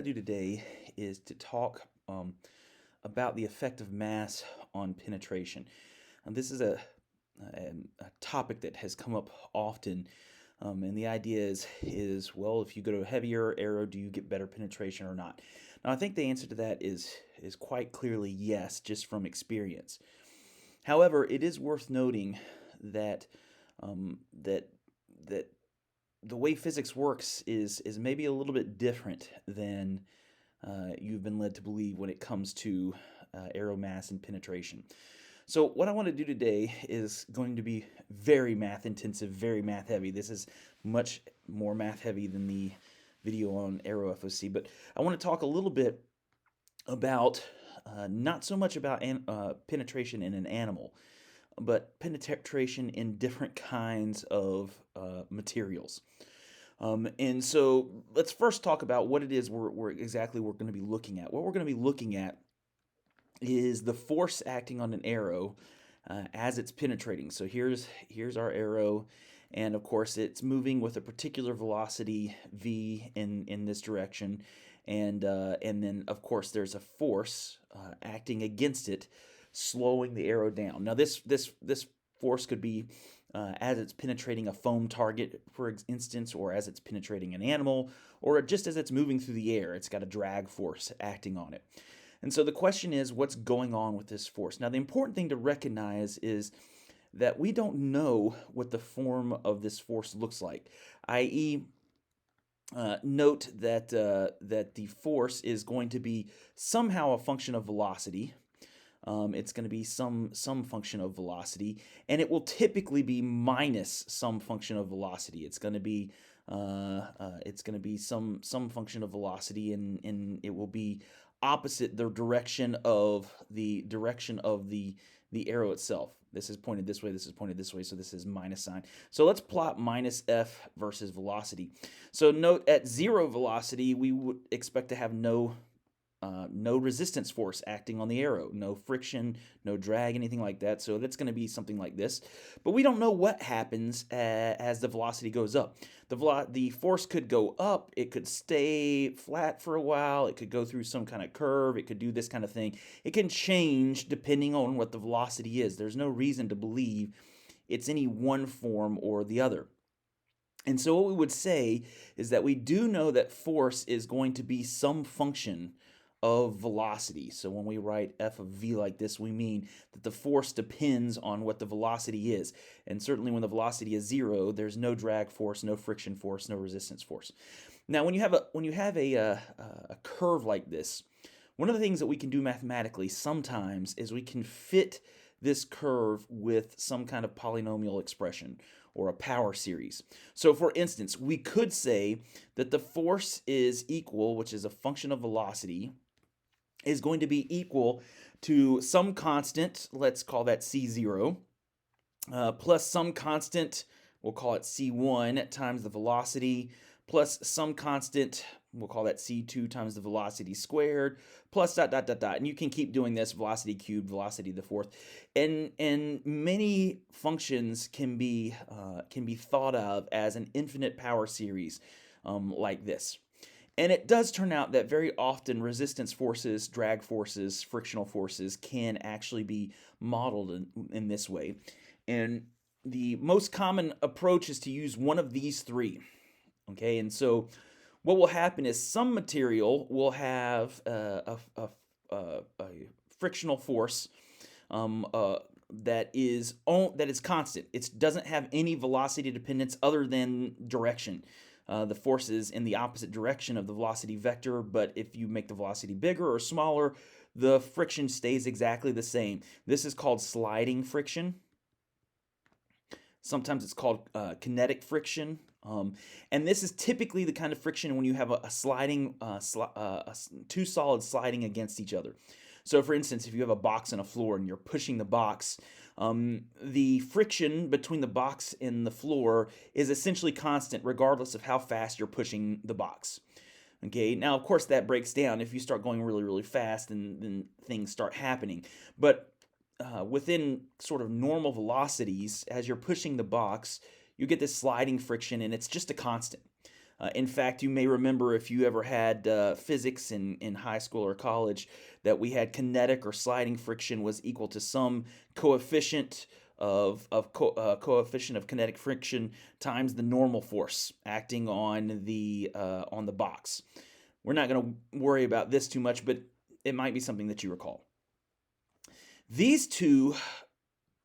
Do today is to talk about the effect of mass on penetration. This is a topic that has come up often, and the idea is well, if you go to a heavier arrow, do you get better penetration or not? Now, I think the answer to that is quite clearly yes, just from experience. However, it is worth noting that that that the way physics works is maybe a little bit different than you've been led to believe when it comes to arrow mass and penetration. So what I want to do today is going to be very math intensive, very math heavy. This is much more math heavy than the video on arrow FOC, but I want to talk a little bit about not so much about penetration in an animal, but penetration in different kinds of materials. And so let's first talk about what it is we're going to be looking at. What we're going to be looking at is the force acting on an arrow as it's penetrating. So here's our arrow, and of course it's moving with a particular velocity v in this direction, and then of course there's a force acting against it, slowing the arrow down. Now this force could be as it's penetrating a foam target, for instance, or as it's penetrating an animal, or just as it's moving through the air. It's got a drag force acting on it. And so the question is, what's going on with this force? Now, the important thing to recognize is that we don't know what the form of this force looks like, i.e., note that the force is going to be somehow a function of velocity. It's going to be some function of velocity, and it will typically be minus some function of velocity. It's going to be some function of velocity, and it will be opposite the direction of the arrow itself. This is pointed this way, this is pointed this way, so this is minus sign. So let's plot minus f versus velocity. So note at zero velocity, we would expect to have no resistance force acting on the arrow, no friction, no drag, anything like that. So that's going to be something like this. But we don't know what happens as the velocity goes up. The force could go up, it could stay flat for a while, it could go through some kind of curve, it could do this kind of thing. It can change depending on what the velocity is. There's no reason to believe it's any one form or the other. And so what we would say is that we do know that force is going to be some function of velocity. So when we write f of v like this, we mean that the force depends on what the velocity is. And certainly when the velocity is zero, there's no drag force, no friction force, no resistance force. Now, when you have a curve like this, one of the things that we can do mathematically sometimes is we can fit this curve with some kind of polynomial expression or a power series. So for instance, we could say that the force is equal, which is a function of velocity, is going to be equal to some constant, let's call that C0, plus some constant, we'll call it C1 times the velocity, plus some constant, we'll call that C2 times the velocity squared, plus dot, dot, dot, dot. And you can keep doing this, velocity cubed, velocity to the fourth. And many functions can be thought of as an infinite power series like this. And it does turn out that very often resistance forces, drag forces, frictional forces can actually be modeled in this way. And the most common approach is to use one of these three. Okay, and so what will happen is some material will have a frictional force that is constant. It doesn't have any velocity dependence other than direction. The force is in the opposite direction of the velocity vector, but if you make the velocity bigger or smaller, the friction stays exactly the same. This is called sliding friction. Sometimes it's called kinetic friction. And this is typically the kind of friction when you have a sliding, two solids sliding against each other. So for instance, if you have a box and a floor and you're pushing the box, the friction between the box and the floor is essentially constant regardless of how fast you're pushing the box. Okay, now of course that breaks down if you start going really, really fast, and then things start happening. But within sort of normal velocities, as you're pushing the box, you get this sliding friction, and it's just a constant. In fact, you may remember if you ever had physics in high school or college that we had kinetic or sliding friction was equal to some coefficient coefficient of kinetic friction times the normal force acting on the box. We're not going to worry about this too much, but it might be something that you recall. These two,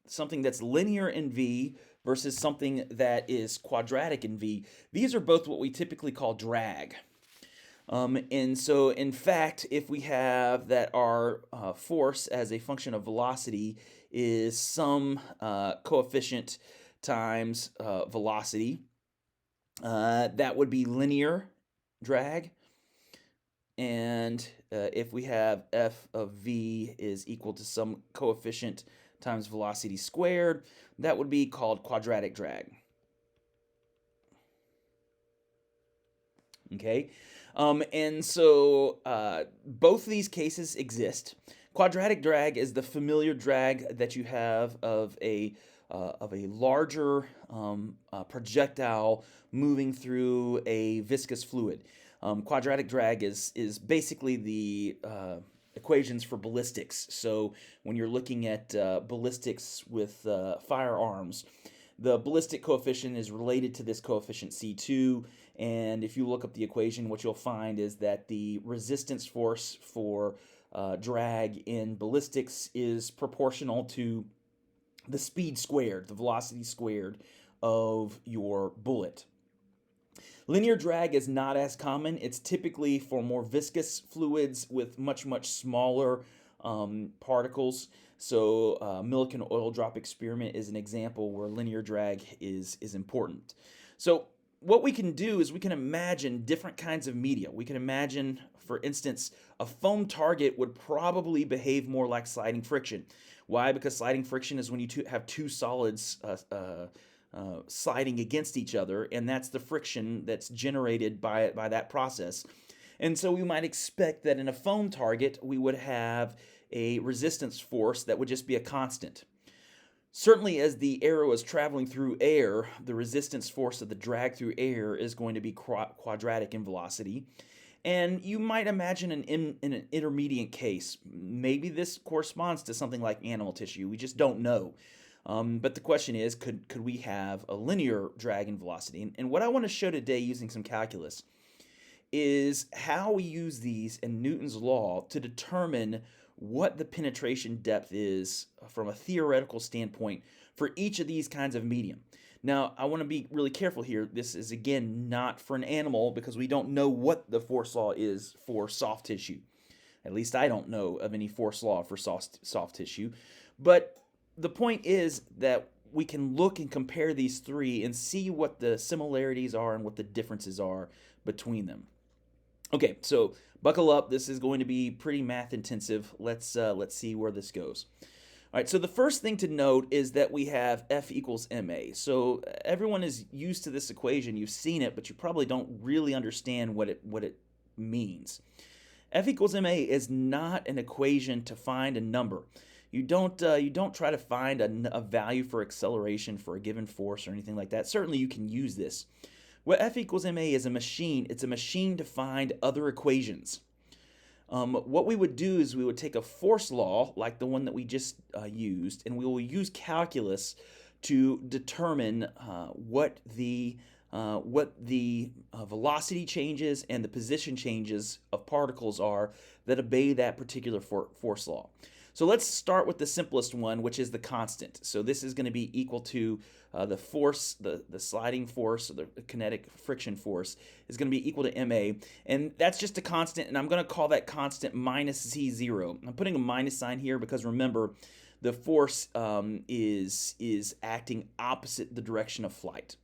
something that's linear in V versus something that is quadratic in V, these are both what we typically call drag. And so, in fact, if we have that our force as a function of velocity is some coefficient times velocity, that would be linear drag. And if we have f of v is equal to some coefficient times velocity squared, that would be called quadratic drag. Okay, and so both of these cases exist. Quadratic drag is the familiar drag that you have of a larger projectile moving through a viscous fluid. Quadratic drag is basically the equations for ballistics. So when you're looking at ballistics with firearms, the ballistic coefficient is related to this coefficient C2, and if you look up the equation, what you'll find is that the resistance force for drag in ballistics is proportional to the speed squared, the velocity squared of your bullet. Linear drag is not as common. It's typically for more viscous fluids with much, much smaller particles. So Millikan oil drop experiment is an example where linear drag is important. So what we can do is we can imagine different kinds of media. We can imagine, for instance, a foam target would probably behave more like sliding friction. Why? Because sliding friction is when you have two solids sliding against each other, and that's the friction that's generated by that process. And so we might expect that in a foam target, we would have a resistance force that would just be a constant. Certainly, as the arrow is traveling through air, the resistance force of the drag through air is going to be quadratic in velocity. And you might imagine in an intermediate case, maybe this corresponds to something like animal tissue. We just don't know. But the question is, could we have a linear drag in velocity? And what I want to show today using some calculus is how we use these in Newton's law to determine what the penetration depth is from a theoretical standpoint for each of these kinds of medium. Now, I want to be really careful here. This is, again, not for an animal because we don't know what the force law is for soft tissue. At least I don't know of any force law for soft tissue. But the point is that we can look and compare these three and see what the similarities are and what the differences are between them. Okay, so buckle up. This is going to be pretty math intensive. Let's see where this goes. All right, so the first thing to note is that we have F equals ma. So everyone is used to this equation. You've seen it, but you probably don't really understand what it means. F equals ma is not an equation to find a number. You don't try to find a value for acceleration for a given force or anything like that. Certainly you can use this. What F equals ma is a machine. It's a machine to find other equations. What we would do is we would take a force law like the one that we just used, and we will use calculus to determine what the velocity changes and the position changes of particles are that obey that particular force law. So let's start with the simplest one, which is the constant. So this is going to be equal to the force, the sliding force, or the kinetic friction force is going to be equal to ma. And that's just a constant, and I'm going to call that constant minus z0. I'm putting a minus sign here because remember, the force is acting opposite the direction of flight.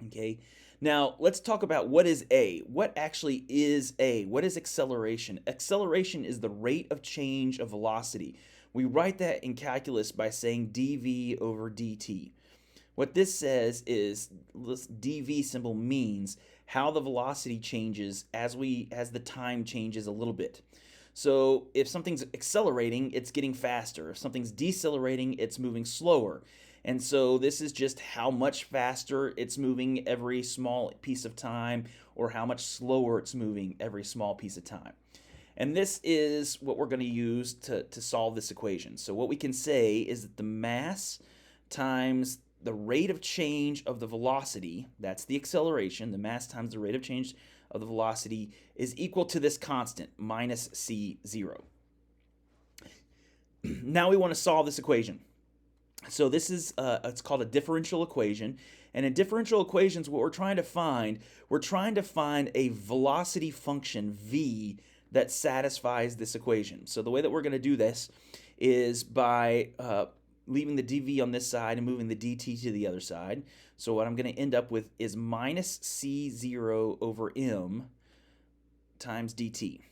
Okay. Now, let's talk about what is A. What actually is A? What is acceleration? Acceleration is the rate of change of velocity. We write that in calculus by saying dv over dt. What this says is this dv symbol means how the velocity changes as the time changes a little bit. So if something's accelerating, it's getting faster. If something's decelerating, it's moving slower. And so this is just how much faster it's moving every small piece of time, or how much slower it's moving every small piece of time. And this is what we're going to use to solve this equation. So what we can say is that the mass times the rate of change of the velocity, that's the acceleration, the mass times the rate of change of the velocity, is equal to this constant, minus c0. Now we want to solve this equation. So this is it's called a differential equation, and in differential equations, what we're trying to find a velocity function v that satisfies this equation. So the way that we're going to do this is by leaving the dv on this side and moving the dt to the other side. So what I'm going to end up with is minus c0 over m times dt.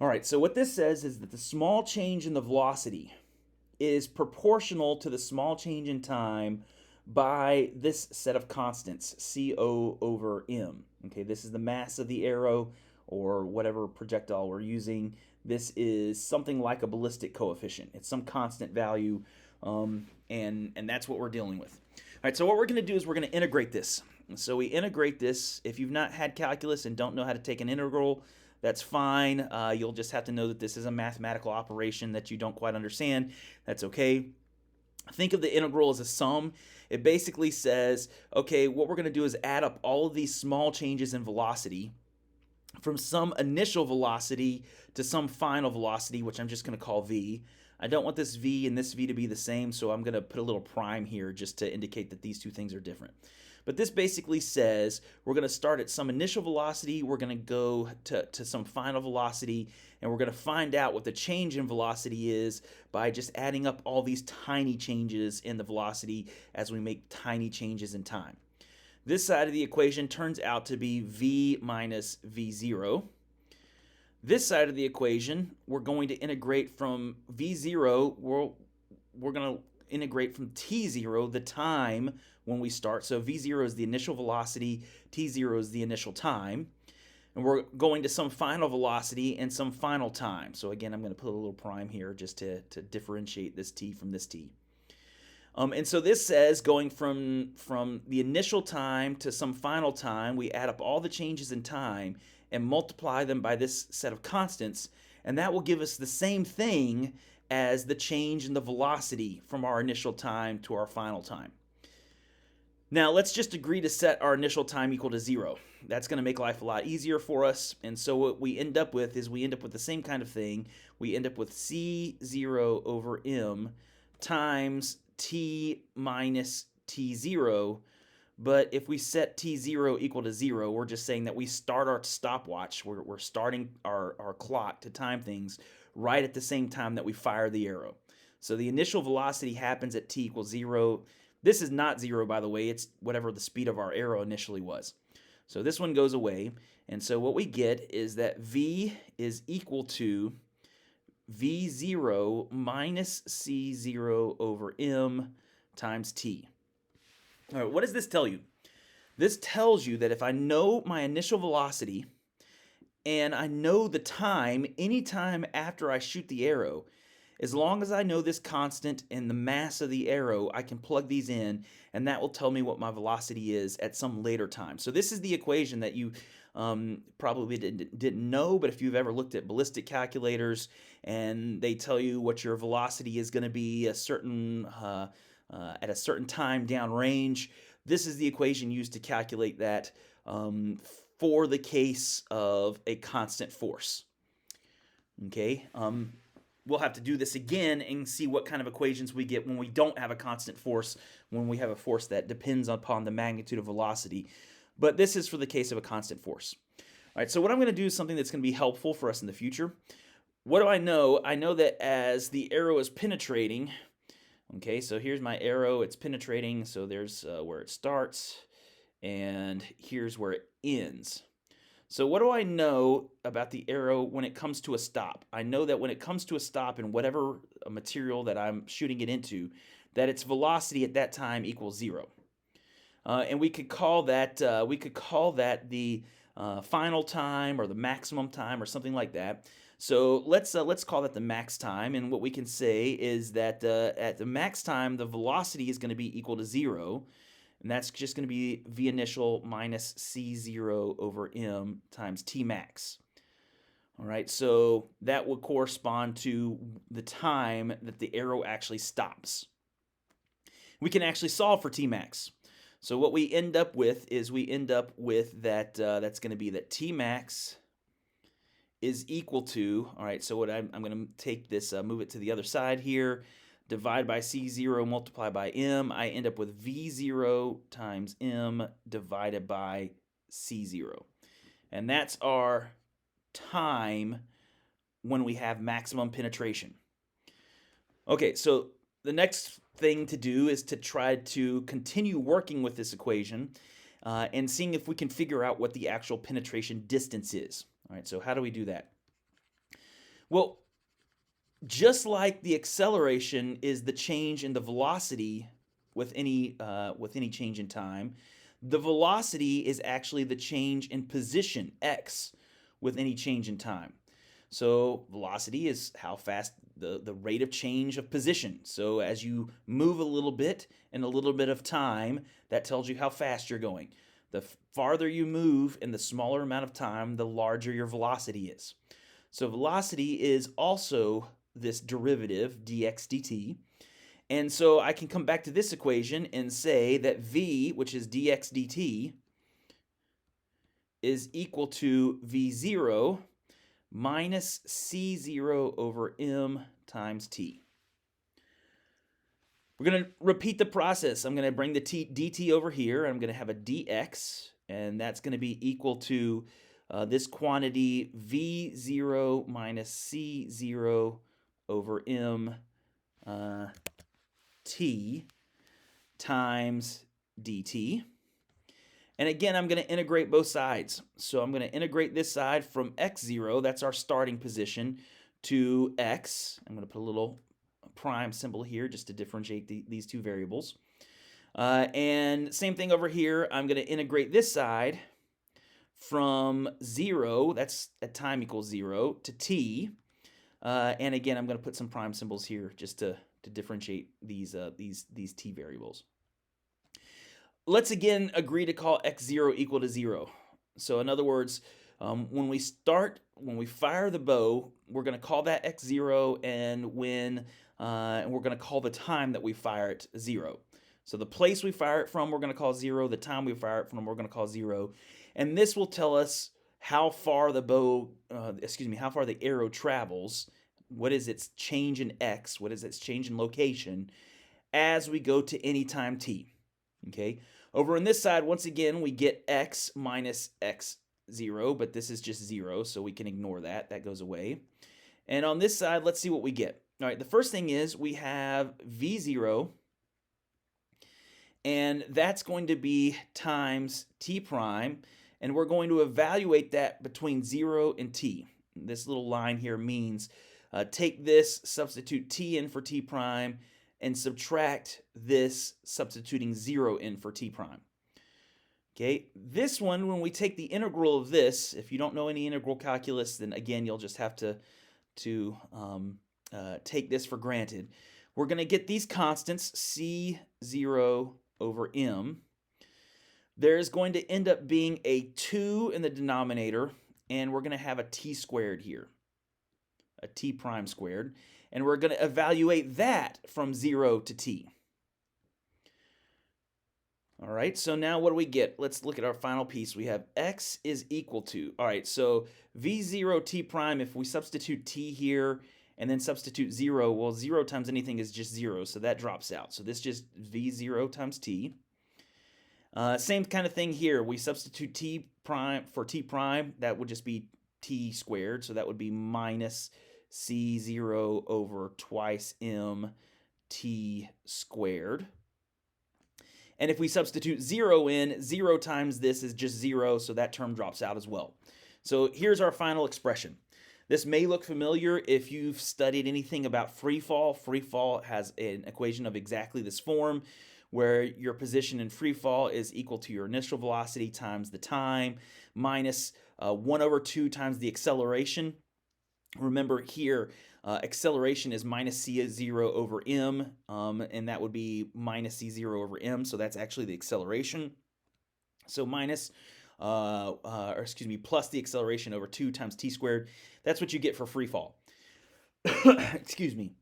All right, so what this says is that the small change in the velocity is proportional to the small change in time by this set of constants, co over m. Okay, this is the mass of the arrow, or whatever projectile we're using. This is something like a ballistic coefficient. It's some constant value, and that's what we're dealing with. All right, so what we're going to do is we're going to integrate this. So we integrate this. If you've not had calculus and don't know how to take an integral, that's fine. You'll just have to know that this is a mathematical operation that you don't quite understand. That's okay. Think of the integral as a sum. It basically says, okay, what we're going to do is add up all of these small changes in velocity from some initial velocity to some final velocity, which I'm just going to call v. I don't want this v and this v to be the same, so I'm going to put a little prime here just to indicate that these two things are different. But this basically says we're going to start at some initial velocity, we're going to go to some final velocity, and we're going to find out what the change in velocity is by just adding up all these tiny changes in the velocity as we make tiny changes in time. This side of the equation turns out to be v minus v0. This side of the equation, we're going to integrate from v0, we're going to integrate from t0, the time when we start. So v0 is the initial velocity, t0 is the initial time. And we're going to some final velocity and some final time. So again, I'm going to put a little prime here just to differentiate this t from this t. And so this says going from the initial time to some final time, we add up all the changes in time and multiply them by this set of constants, and that will give us the same thing as the change in the velocity from our initial time to our final time. Now let's just agree to set our initial time equal to 0. That's going to make life a lot easier for us, and so what we end up with is we end up with the same kind of thing. We end up with c0 over m times t minus t0, but if we set t0 equal to 0, we're just saying that we start our stopwatch. We're starting our clock to time things right at the same time that we fire the arrow. So the initial velocity happens at t equals 0. This is not 0, by the way. It's whatever the speed of our arrow initially was. So this one goes away, and so what we get is that v is equal to v0 minus c0 over m times t. All right, what does this tell you? This tells you that if I know my initial velocity and I know the time anytime after I shoot the arrow, as long as I know this constant and the mass of the arrow, I can plug these in, and that will tell me what my velocity is at some later time. So this is the equation that you probably didn't know, but if you've ever looked at ballistic calculators and they tell you what your velocity is going to be at a certain time downrange, this is the equation used to calculate that for the case of a constant force. Okay. We'll have to do this again and see what kind of equations we get when we don't have a constant force, when we have a force that depends upon the magnitude of velocity. But this is for the case of a constant force. All right, so what I'm going to do is something that's going to be helpful for us in the future. What do I know? I know that as the arrow is penetrating, okay, so here's my arrow, it's penetrating, so there's where it starts, and here's where it ends. So what do I know about the arrow when it comes to a stop? I know that when it comes to a stop in whatever material that I'm shooting it into, that its velocity at that time equals 0. And we could call that the final time or the maximum time or something like that. So let's call that the max time, and what we can say is that at the max time, the velocity is going to be equal to 0, and that's just going to be v initial minus c0 over m times t max. All right, so that would correspond to the time that the arrow actually stops. We can actually solve for t max. So what we end up with is that that's going to be that t max is equal to, all right, so what I'm going to take this, move it to the other side here, divide by C0, multiply by M. I end up with V0 times M divided by C0. And that's our time when we have maximum penetration. Okay, so the next thing to do is to try to continue working with this equation and seeing if we can figure out what the actual penetration distance is. All right, so how do we do that? Well, just like the acceleration is the change in the velocity with any change in time, the velocity is actually the change in position, x, with any change in time. So velocity is how fast the rate of change of position. So as you move a little bit in a little bit of time, that tells you how fast you're going. The farther you move in the smaller amount of time, the larger your velocity is. So velocity is also this derivative, dx dt. And so I can come back to this equation and say that v, which is dx dt, is equal to v0 minus c0 over m times t. We're going to repeat the process. I'm going to bring the dt over here. I'm going to have a dx, and that's going to be equal to this quantity v0 minus c0 over m t times dt. And again, I'm going to integrate both sides. So I'm going to integrate this side from x0, that's our starting position, to x. I'm going to put a little prime symbol here just to differentiate these two variables. And same thing over here. I'm going to integrate this side from 0, that's at time equals 0, to t. And again, I'm going to put some prime symbols here just to differentiate these t variables. Let's again agree to call x0 equal to 0. So in other words, when we fire the bow, we're going to call that x0, and we're going to call the time that we fire it 0. So the place we fire it from, we're going to call 0. The time we fire it from, we're going to call 0. And this will tell us how far how far the arrow travels. What is its change in x? What is its change in location as we go to any time t? Okay. Over on this side, once again, we get x minus x0, but this is just 0, so we can ignore that. That goes away. And on this side, let's see what we get. All right, the first thing is we have v0, and that's going to be times t prime, and we're going to evaluate that between 0 and t. This little line here means take this, substitute t in for t prime, and subtract this, substituting 0 in for t prime. Okay, this one, when we take the integral of this, if you don't know any integral calculus, then again, you'll just have to take this for granted. We're going to get these constants, c0 over m. There's going to end up being a 2 in the denominator, and we're going to have a t squared here, a t prime squared. And we're going to evaluate that from 0 to t. All right, so now what do we get? Let's look at our final piece. We have x is equal to, all right, so v0 t prime, if we substitute t here and then substitute 0, well, 0 times anything is just 0, so that drops out. So this just v0 times t. Same kind of thing here. We substitute t prime for t prime. That would just be t squared, so that would be minus c0 over twice m t squared. And if we substitute 0 in, 0 times this is just 0, so that term drops out as well. So here's our final expression. This may look familiar if you've studied anything about free fall. Free fall has an equation of exactly this form, where your position in free fall is equal to your initial velocity times the time minus 1 over 2 times the acceleration. Remember here, acceleration is minus c0 over m, and that would be minus c0 over m, so that's actually the acceleration. So minus, or excuse me, plus the acceleration over 2 times t squared. That's what you get for free fall. Excuse me.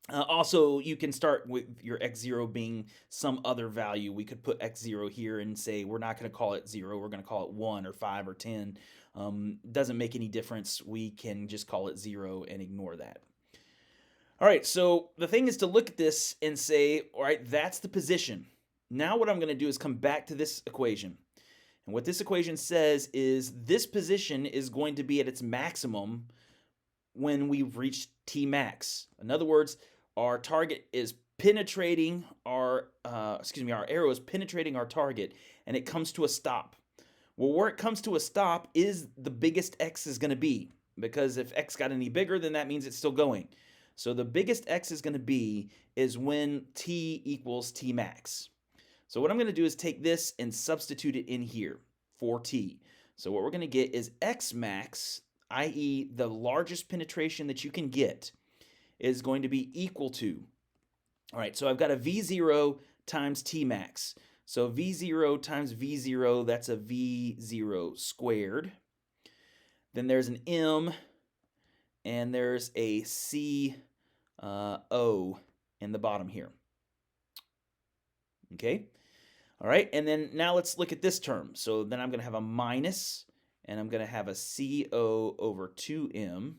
Also, you can start with your x0 being some other value. We could put x0 here and say we're not going to call it 0. We're going to call it 1 or 5 or 10. Doesn't make any difference. We can just call it 0 and ignore that. All right, so the thing is to look at this and say, all right, that's the position. Now what I'm going to do is come back to this equation. And what this equation says is this position is going to be at its maximum when we've reached T max. In other words, our target is penetrating our arrow is penetrating our target, and it comes to a stop. Well, where it comes to a stop is the biggest X is going to be, because if X got any bigger, then that means it's still going. So the biggest X is going to be is when T equals T max. So what I'm going to do is take this and substitute it in here for T. So what we're going to get is X max, i.e. the largest penetration that you can get, is going to be equal to, all right, so I've got a V0 times T max. So V0 times V0, that's a V0 squared. Then there's an M, and there's a C O in the bottom here. Okay, all right, and then now let's look at this term. So then I'm going to have a minus, and I'm going to have a CO over 2M,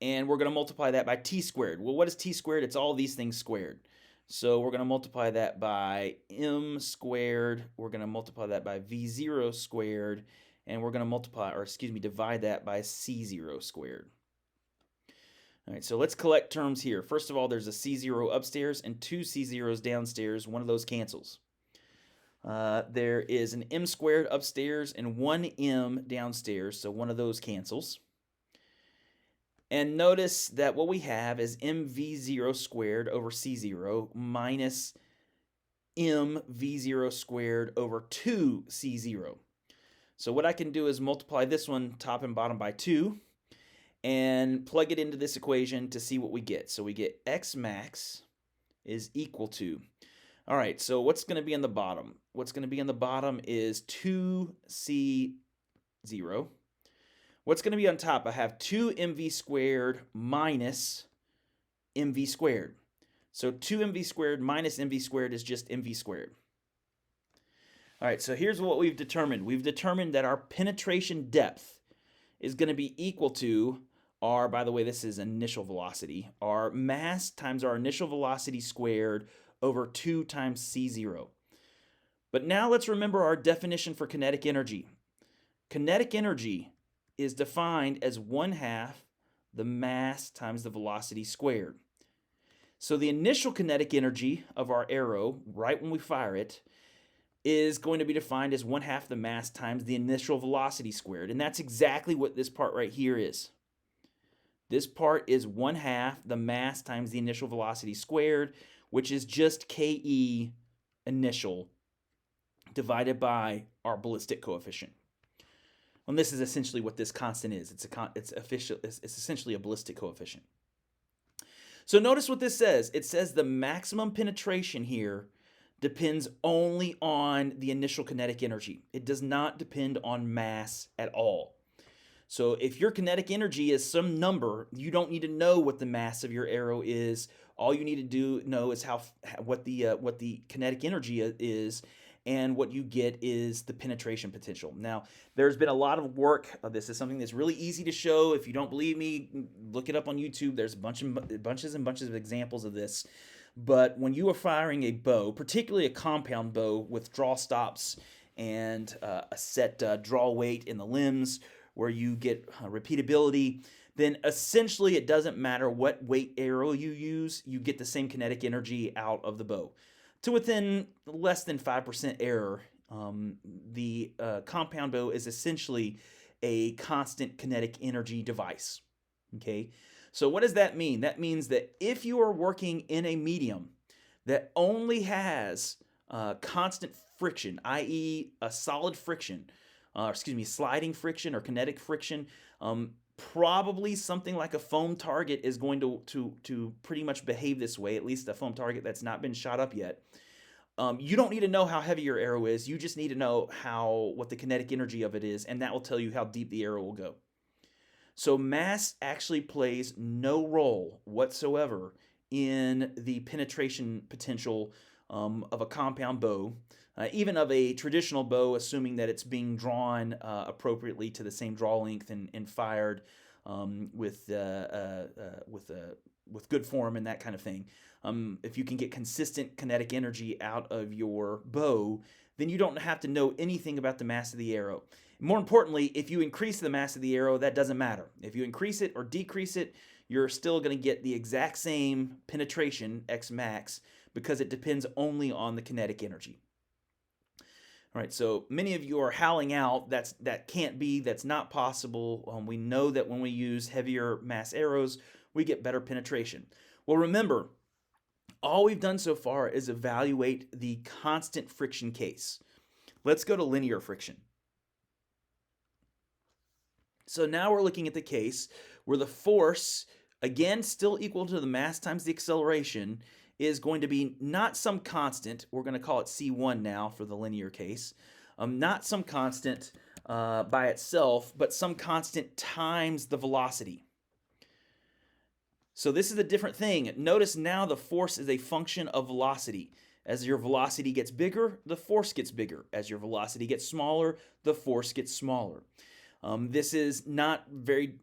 and we're going to multiply that by T squared. Well, what is T squared? It's all these things squared. So we're going to multiply that by M squared, we're going to multiply that by V0 squared, and we're going to divide that by C0 squared. All right, so let's collect terms here. First of all, there's a C0 upstairs and 2 C0s downstairs. One of those cancels. There is an M squared upstairs and 1 M downstairs, so one of those cancels. And notice that what we have is mv0 squared over c0 minus mv0 squared over 2c0. So what I can do is multiply this one top and bottom by 2 and plug it into this equation to see what we get. So we get x max is equal to, all right, so what's going to be in the bottom? What's going to be in the bottom is 2c0. What's going to be on top? I have 2mv squared minus mv squared. So 2mv squared minus mv squared is just mv squared. All right, so here's what we've determined. We've determined that our penetration depth is going to be equal to our, by the way, this is initial velocity, our mass times our initial velocity squared over 2 times c0. But now let's remember our definition for kinetic energy. Kinetic energy is defined as 1/2 the mass times the velocity squared. So the initial kinetic energy of our arrow, right when we fire it, is going to be defined as 1/2 the mass times the initial velocity squared. And that's exactly what this part right here is. This part is 1/2 the mass times the initial velocity squared, which is just KE initial divided by our ballistic coefficient. And this is essentially what this constant is. It's essentially a ballistic coefficient. So notice what this says. It says the maximum penetration here depends only on the initial kinetic energy. It does not depend on mass at all. So if your kinetic energy is some number, you don't need to know what the mass of your arrow is. All you need to know is what the kinetic energy is, and what you get is the penetration potential. Now, there's been a lot of work. This is something that's really easy to show. If you don't believe me, look it up on YouTube. There's bunches and bunches of examples of this. But when you are firing a bow, particularly a compound bow with draw stops and a set draw weight in the limbs where you get repeatability, then essentially it doesn't matter what weight arrow you use, you get the same kinetic energy out of the bow. To within less than 5% error, the compound bow is essentially a constant kinetic energy device. Okay, so what does that mean? That means that if you are working in a medium that only has constant friction, i.e. a solid friction, sliding friction or kinetic friction. Probably something like a foam target is going to pretty much behave this way, at least a foam target that's not been shot up yet. You don't need to know how heavy your arrow is. You just need to know what the kinetic energy of it is, and that will tell you how deep the arrow will go. So mass actually plays no role whatsoever in the penetration potential of a compound bow, even of a traditional bow, assuming that it's being drawn appropriately to the same draw length and fired with good form and that kind of thing. If you can get consistent kinetic energy out of your bow, then you don't have to know anything about the mass of the arrow. More importantly, if you increase the mass of the arrow, that doesn't matter. If you increase it or decrease it, you're still going to get the exact same penetration, X max, because it depends only on the kinetic energy. All right, so many of you are howling out, that can't be, that's not possible. We know that when we use heavier mass arrows, we get better penetration. Well, remember, all we've done so far is evaluate the constant friction case. Let's go to linear friction. So now we're looking at the case where the force, again, still equal to the mass times the acceleration, is going to be not some constant. We're going to call it C1 now for the linear case. Not some constant by itself, but some constant times the velocity. So this is a different thing. Notice now the force is a function of velocity. As your velocity gets bigger, the force gets bigger. As your velocity gets smaller, the force gets smaller. This is not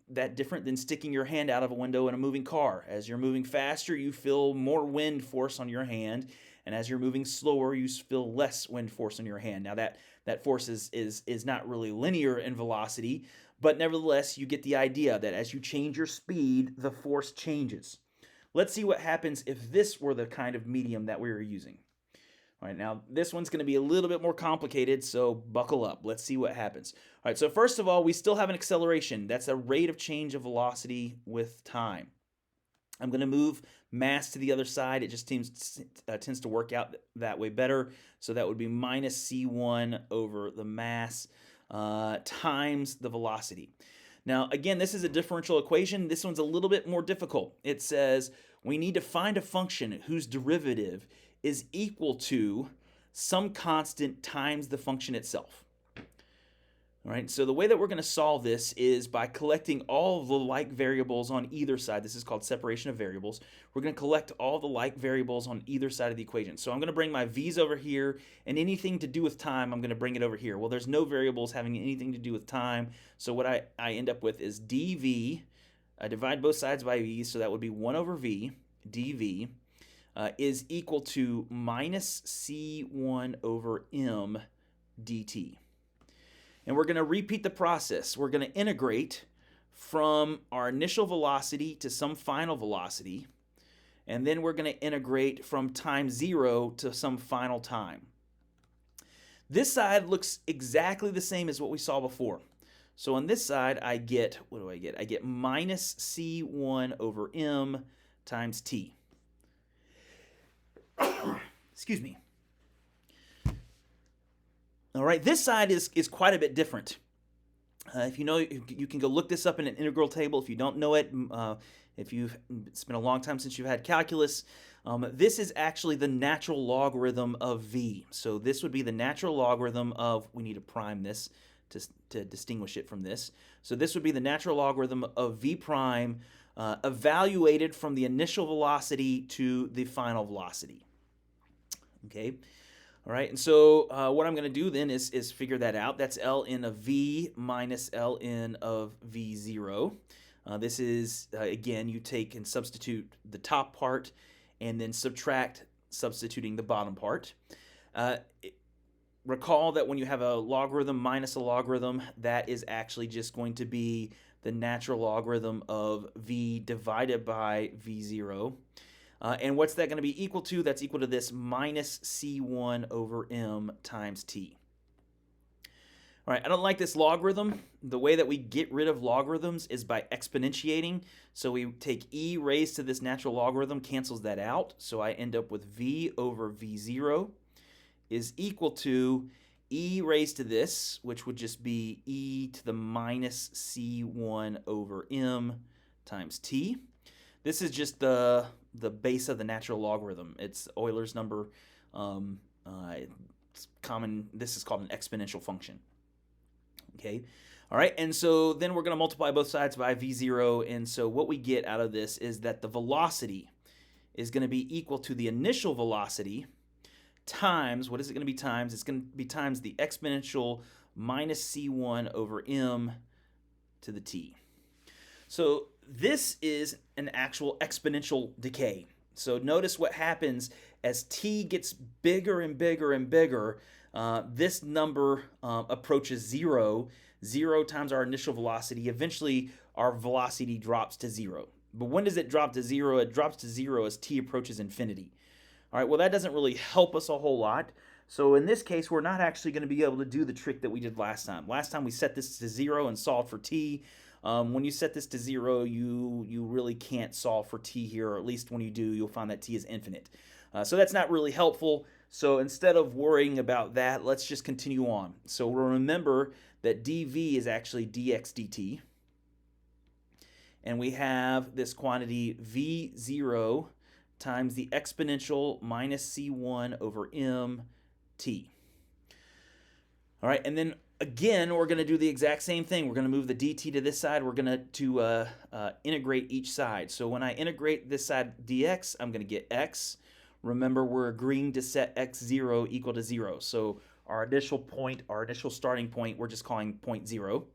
that different than sticking your hand out of a window in a moving car. As you're moving faster, you feel more wind force on your hand, and as you're moving slower, you feel less wind force on your hand. Now that force is not really linear in velocity, but nevertheless, you get the idea that as you change your speed, the force changes. Let's see what happens if this were the kind of medium that we were using. All right, now this one's going to be a little bit more complicated, so buckle up. Let's see what happens. All right, so first of all, we still have an acceleration. That's a rate of change of velocity with time. I'm going to move mass to the other side. It just tends to work out that way better. So that would be minus C1 over the mass times the velocity. Now, again, this is a differential equation. This one's a little bit more difficult. It says we need to find a function whose derivative is equal to some constant times the function itself. All right, so the way that we're going to solve this is by collecting all of the like variables on either side. This is called separation of variables. We're going to collect all the like variables on either side of the equation. So I'm going to bring my v's over here, and anything to do with time, I'm going to bring it over here. Well, there's no variables having anything to do with time, so what I end up with is dv. I divide both sides by v, so that would be 1 over v, dv, is equal to minus c1 over m dt. And we're going to repeat the process. We're going to integrate from our initial velocity to some final velocity, and then we're going to integrate from time 0 to some final time. This side looks exactly the same as what we saw before. So on this side, I get, what do I get? I get minus c1 over m times t. Excuse me. All right, this side is quite a bit different. If you know, you can go look this up in an integral table. If you don't know it, it's been a long time since you've had calculus, this is actually the natural logarithm of v. So this would be the natural logarithm of, we need to prime this to distinguish it from this. So this would be the natural logarithm of v prime evaluated from the initial velocity to the final velocity. Okay. All right, and so what I'm going to do then is figure that out. That's ln of v minus ln of v0. This is, again, you take and substitute the top part and then subtract substituting the bottom part. Recall that when you have a logarithm minus a logarithm, that is actually just going to be the natural logarithm of v divided by v0. And what's that going to be equal to? That's equal to this minus c1 over m times t. All right, I don't like this logarithm. The way that we get rid of logarithms is by exponentiating. So we take e raised to this natural logarithm, cancels that out. So I end up with v over v0 is equal to e raised to this, which would just be e to the minus c1 over m times t. This is just the base of the natural logarithm. It's Euler's number. It's common. This is called an exponential function. Okay. All right, and so then we're going to multiply both sides by v0, and so what we get out of this is that the velocity is going to be equal to the initial velocity times, what is it going to be times? It's going to be times the exponential minus c1 over m to the t. So this is an actual exponential decay. So notice what happens as t gets bigger and bigger and bigger. This number approaches 0. 0 times our initial velocity. Eventually, our velocity drops to 0. But when does it drop to 0? It drops to 0 as t approaches infinity. All right, well, that doesn't really help us a whole lot. So in this case, we're not actually going to be able to do the trick that we did last time. Last time we set this to 0 and solved for t. When you set this to 0, you really can't solve for t here, or at least when you do, you'll find that t is infinite. So that's not really helpful. So instead of worrying about that, let's just continue on. So we'll remember that dv is actually dx dt. And we have this quantity v0 times the exponential minus c1 over m t. All right, and then again, we're going to do the exact same thing. We're going to move the dt to this side. We're going to integrate each side. So when I integrate this side dx, I'm going to get x. Remember, we're agreeing to set x0 equal to 0. So our initial point, our initial starting point, we're just calling point 0.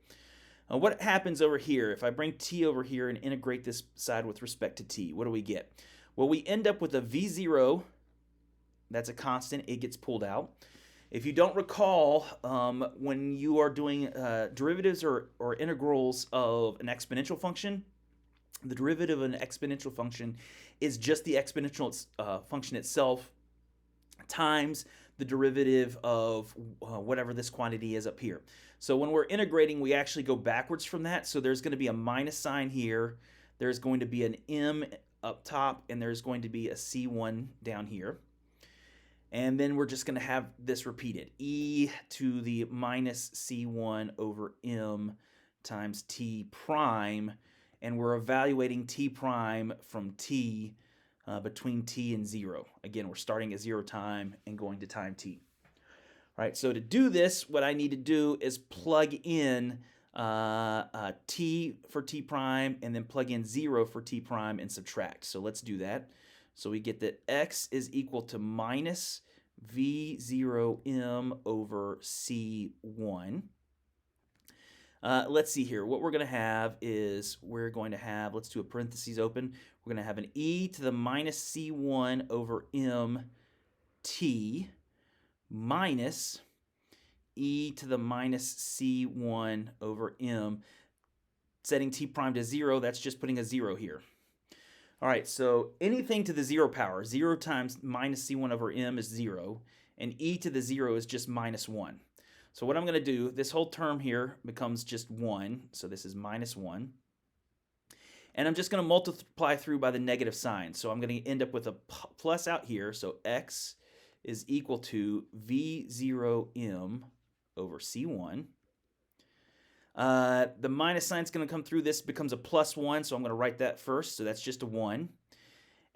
What happens over here? If I bring t over here and integrate this side with respect to t, what do we get? Well, we end up with a v0. That's a constant. It gets pulled out. If you don't recall, when you are doing derivatives or integrals of an exponential function, the derivative of an exponential function is just the exponential function itself times the derivative of whatever this quantity is up here. So when we're integrating, we actually go backwards from that. So there's going to be a minus sign here. There's going to be an m up top, and there's going to be a c1 down here. And then we're just going to have this repeated. E to the minus c1 over m times t prime. And we're evaluating t prime from t between t and 0. Again, we're starting at 0 time and going to time t. All right, so to do this, what I need to do is plug in t for t prime and then plug in 0 for t prime and subtract. So let's do that. So we get that x is equal to minus v0m over c1. Let's see here. What we're going to have is let's do a parentheses open. We're going to have an e to the minus c1 over m t minus e to the minus c1 over m. Setting t prime to 0, that's just putting a 0 here. All right, so anything to the 0 power, 0 times minus c1 over m is 0, and e to the 0 is just minus 1. So what I'm going to do, this whole term here becomes just 1, so this is minus 1. And I'm just going to multiply through by the negative sign. So I'm going to end up with a plus out here, so x is equal to v0m over c1. The minus sign is going to come through. This becomes a plus 1, so I'm going to write that first. So that's just a 1.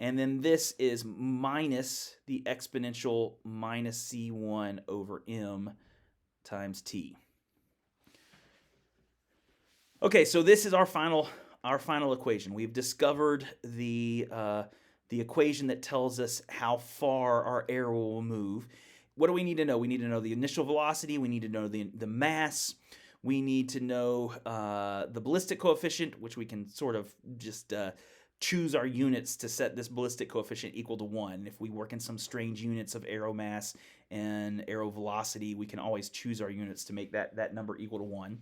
And then this is minus the exponential minus c1 over m times t. Okay, so this is our final equation. We've discovered the equation that tells us how far our arrow will move. What do we need to know? We need to know the initial velocity. We need to know the mass. We need to know the ballistic coefficient, which we can sort of just choose our units to set this ballistic coefficient equal to 1. If we work in some strange units of arrow mass and arrow velocity, we can always choose our units to make that number equal to 1.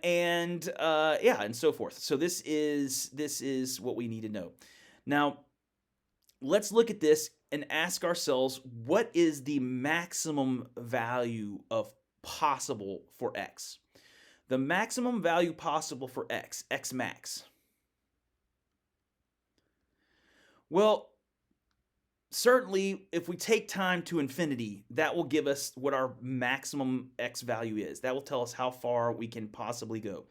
And so forth. So this is what we need to know. Now, let's look at this and ask ourselves, what is the maximum value of possible for x? The maximum value possible for x max. Well, certainly, if we take time to infinity, that will give us what our maximum x value is. That will tell us how far we can possibly go.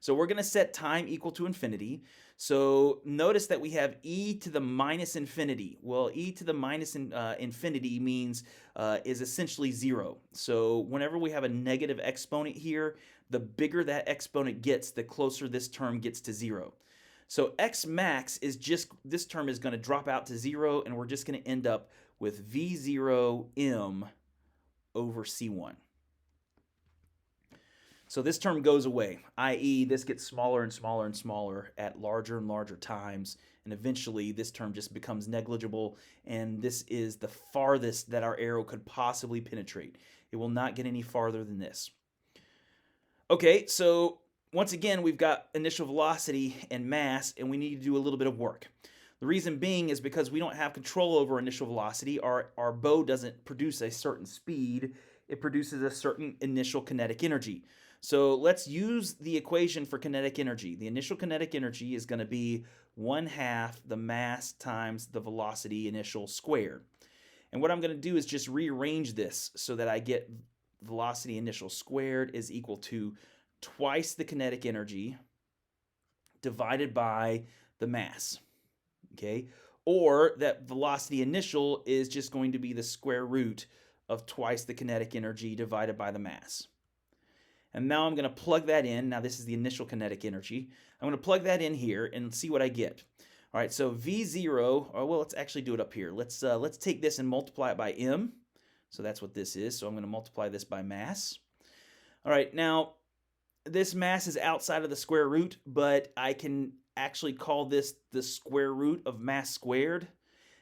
So we're going to set time equal to infinity. So notice that we have e to the minus infinity. Well, e to the minus infinity means is essentially 0. So whenever we have a negative exponent here, the bigger that exponent gets, the closer this term gets to 0. So x max is just, this term is going to drop out to 0, and we're just going to end up with V0m over C1. So this term goes away, i.e. this gets smaller and smaller and smaller at larger and larger times, and eventually this term just becomes negligible, and this is the farthest that our arrow could possibly penetrate. It will not get any farther than this. Okay, so once again, we've got initial velocity and mass, and we need to do a little bit of work. The reason being is because we don't have control over initial velocity. Our bow doesn't produce a certain speed. It produces a certain initial kinetic energy. So let's use the equation for kinetic energy. The initial kinetic energy is going to be 1/2 the mass times the velocity initial squared. And what I'm going to do is just rearrange this so that I get velocity initial squared is equal to twice the kinetic energy divided by the mass. Okay? Or that velocity initial is just going to be the square root of twice the kinetic energy divided by the mass. And now I'm going to plug that in. Now this is the initial kinetic energy. I'm going to plug that in here and see what I get. All right, so V0, well, let's actually do it up here. Let's take this and multiply it by m. So that's what this is. So I'm going to multiply this by mass. All right, now this mass is outside of the square root, but I can actually call this the square root of mass squared,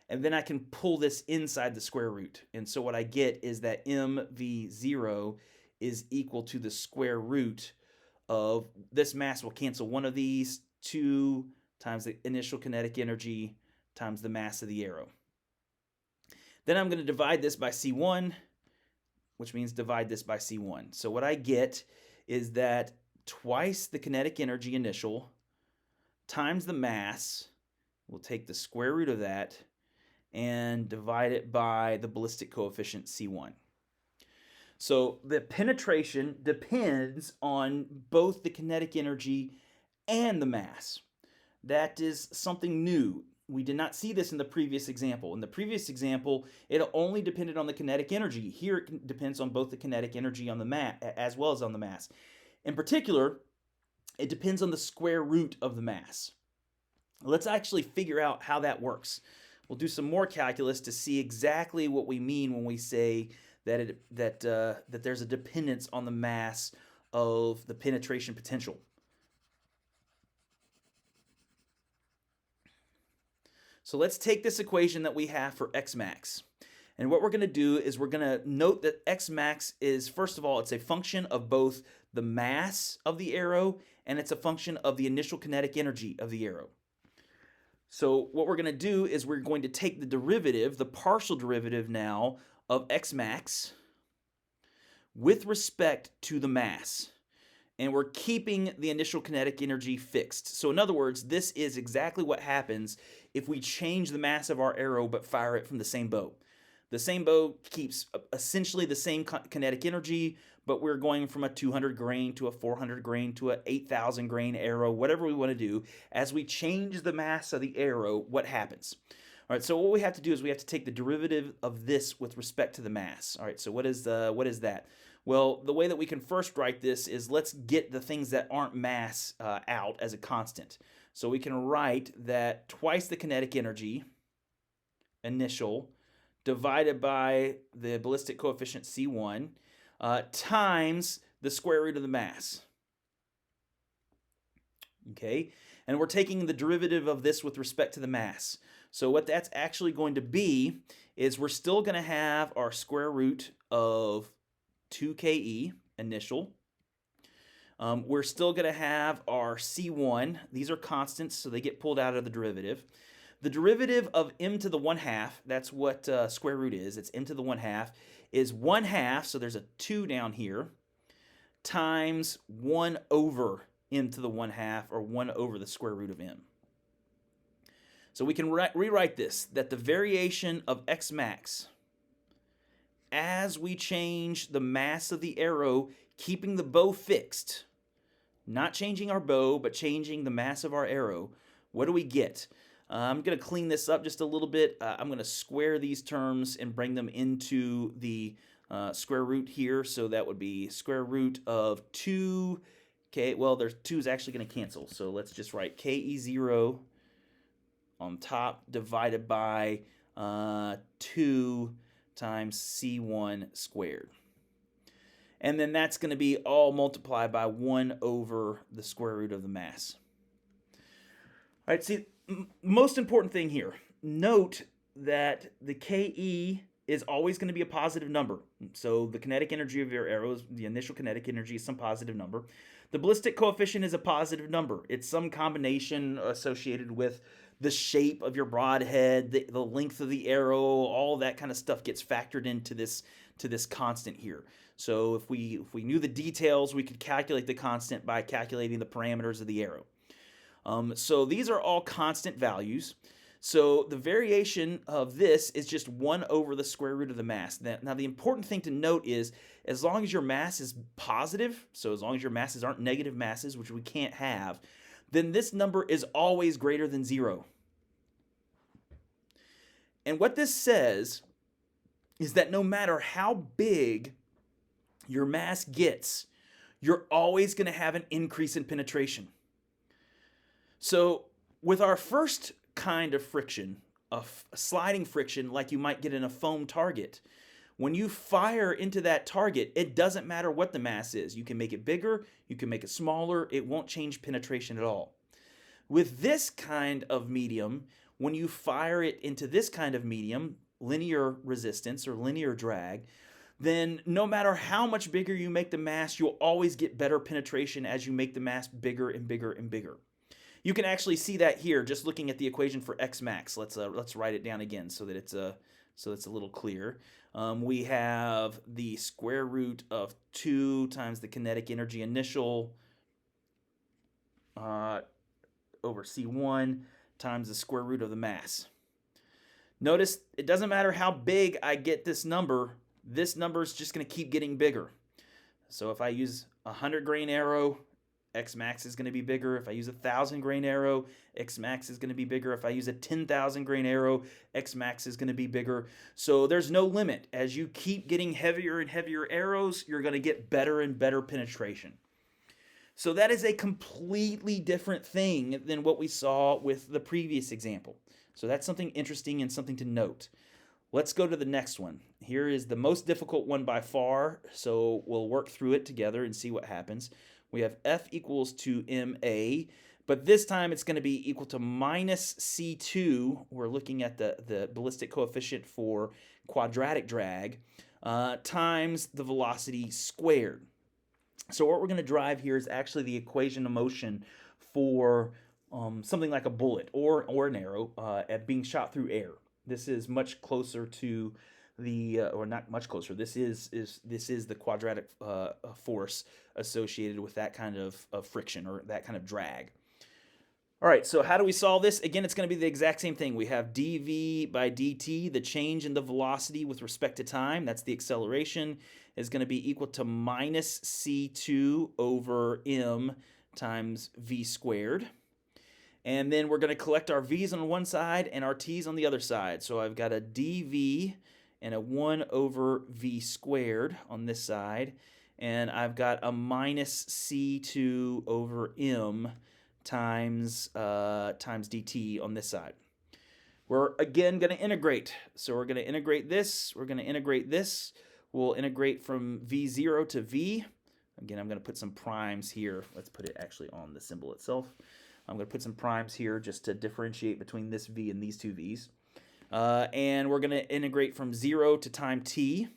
and then I can pull this inside the square root. And so what I get is that mv0 is equal to the square root of, this mass will cancel one of these, 2 times the initial kinetic energy times the mass of the arrow. Then I'm going to divide this by C1, which means divide this by C1. So what I get is that twice the kinetic energy initial times the mass, we'll take the square root of that and divide it by the ballistic coefficient C1. So the penetration depends on both the kinetic energy and the mass. That is something new. We did not see this in the previous example. In the previous example, it only depended on the kinetic energy. Here it depends on both the kinetic energy on the mass as well as on the mass. In particular, it depends on the square root of the mass. Let's actually figure out how that works. We'll do some more calculus to see exactly what we mean when we say that there's a dependence on the mass of the penetration potential. So let's take this equation that we have for x max. And what we're going to do is we're going to note that x max is, first of all, it's a function of both the mass of the arrow and it's a function of the initial kinetic energy of the arrow. So what we're going to do is we're going to take the derivative, the partial derivative now, of x max with respect to the mass. And we're keeping the initial kinetic energy fixed. So in other words, this is exactly what happens if we change the mass of our arrow but fire it from the same bow. The same bow keeps essentially the same kinetic energy, but we're going from a 200 grain to a 400 grain to a 8,000 grain arrow, whatever we want to do. As we change the mass of the arrow, what happens? All right, so what we have to do is we have to take the derivative of this with respect to the mass. All right, so what is that? Well, the way that we can first write this is let's get the things that aren't mass out as a constant. So we can write that twice the kinetic energy initial divided by the ballistic coefficient C1 times the square root of the mass. Okay, and we're taking the derivative of this with respect to the mass. So what that's actually going to be is we're still going to have our square root of 2ke initial. We're still going to have our C1. These are constants, so they get pulled out of the derivative. The derivative of m to the 1/2, that's what square root is. It's m to the 1/2, is 1/2, so there's a 2 down here, times 1 over m to the 1/2, or 1 over the square root of m. So we can rewrite this, that the variation of x max as we change the mass of the arrow, keeping the bow fixed, not changing our bow, but changing the mass of our arrow, what do we get? I'm going to clean this up just a little bit. I'm going to square these terms and bring them into the square root here. So that would be square root of 2. Okay, well, there's 2 is actually going to cancel. So let's just write KE0 on top divided by 2 times C1 squared. And then that's going to be all multiplied by 1 over the square root of the mass. All right, see, most important thing here, note that the KE is always going to be a positive number. So the kinetic energy of your arrows, the initial kinetic energy is some positive number. The ballistic coefficient is a positive number. It's some combination associated with the shape of your broadhead, the length of the arrow, all that kind of stuff gets factored into this constant here. So if we knew the details, we could calculate the constant by calculating the parameters of the arrow. So these are all constant values. So the variation of this is just 1 over the square root of the mass. Now the important thing to note is, as long as your mass is positive, so as long as your masses aren't negative masses, which we can't have, then this number is always greater than 0. And what this says is that no matter how big your mass gets, you're always going to have an increase in penetration. So with our first kind of friction, a sliding friction like you might get in a foam target, when you fire into that target, it doesn't matter what the mass is. You can make it bigger, you can make it smaller, it won't change penetration at all. With this kind of medium, when you fire it into this kind of medium, linear resistance or linear drag, then no matter how much bigger you make the mass, you'll always get better penetration as you make the mass bigger and bigger and bigger. You can actually see that here just looking at the equation for x max. Let's write it down again so that it's a little clear. We have the square root of 2 times the kinetic energy initial over C1 times the square root of the mass. Notice it doesn't matter how big I get this number is just going to keep getting bigger. So if I use a 100 grain arrow, X max is going to be bigger. If I use a 1,000 grain arrow, X max is going to be bigger. If I use a 10,000 grain arrow, X max is going to be bigger. So there's no limit. As you keep getting heavier and heavier arrows, you're going to get better and better penetration. So that is a completely different thing than what we saw with the previous example. So that's something interesting and something to note. Let's go to the next one. Here is the most difficult one by far, so we'll work through it together and see what happens. We have F equals to MA, but this time it's going to be equal to minus C2. We're looking at the ballistic coefficient for quadratic drag times the velocity squared. So what we're going to drive here is actually the equation of motion for something like a bullet or an arrow at being shot through air. This is much closer to the, or not much closer. This is the quadratic force associated with that kind of friction or that kind of drag. All right, so how do we solve this? Again, it's going to be the exact same thing. We have dv by dt, the change in the velocity with respect to time. That's the acceleration, is going to be equal to minus c2 over m times v squared. And then we're going to collect our v's on one side and our t's on the other side. So I've got a dv and a 1 over v squared on this side. And I've got a minus c2 over m times dt on this side. We're again going to integrate. So we're going to integrate this. We're going to integrate this. We'll integrate from v0 to v. Again, I'm going to put some primes here. Let's put it actually on the symbol itself. I'm going to put some primes here just to differentiate between this v and these two v's. And we're going to integrate from 0 to time t.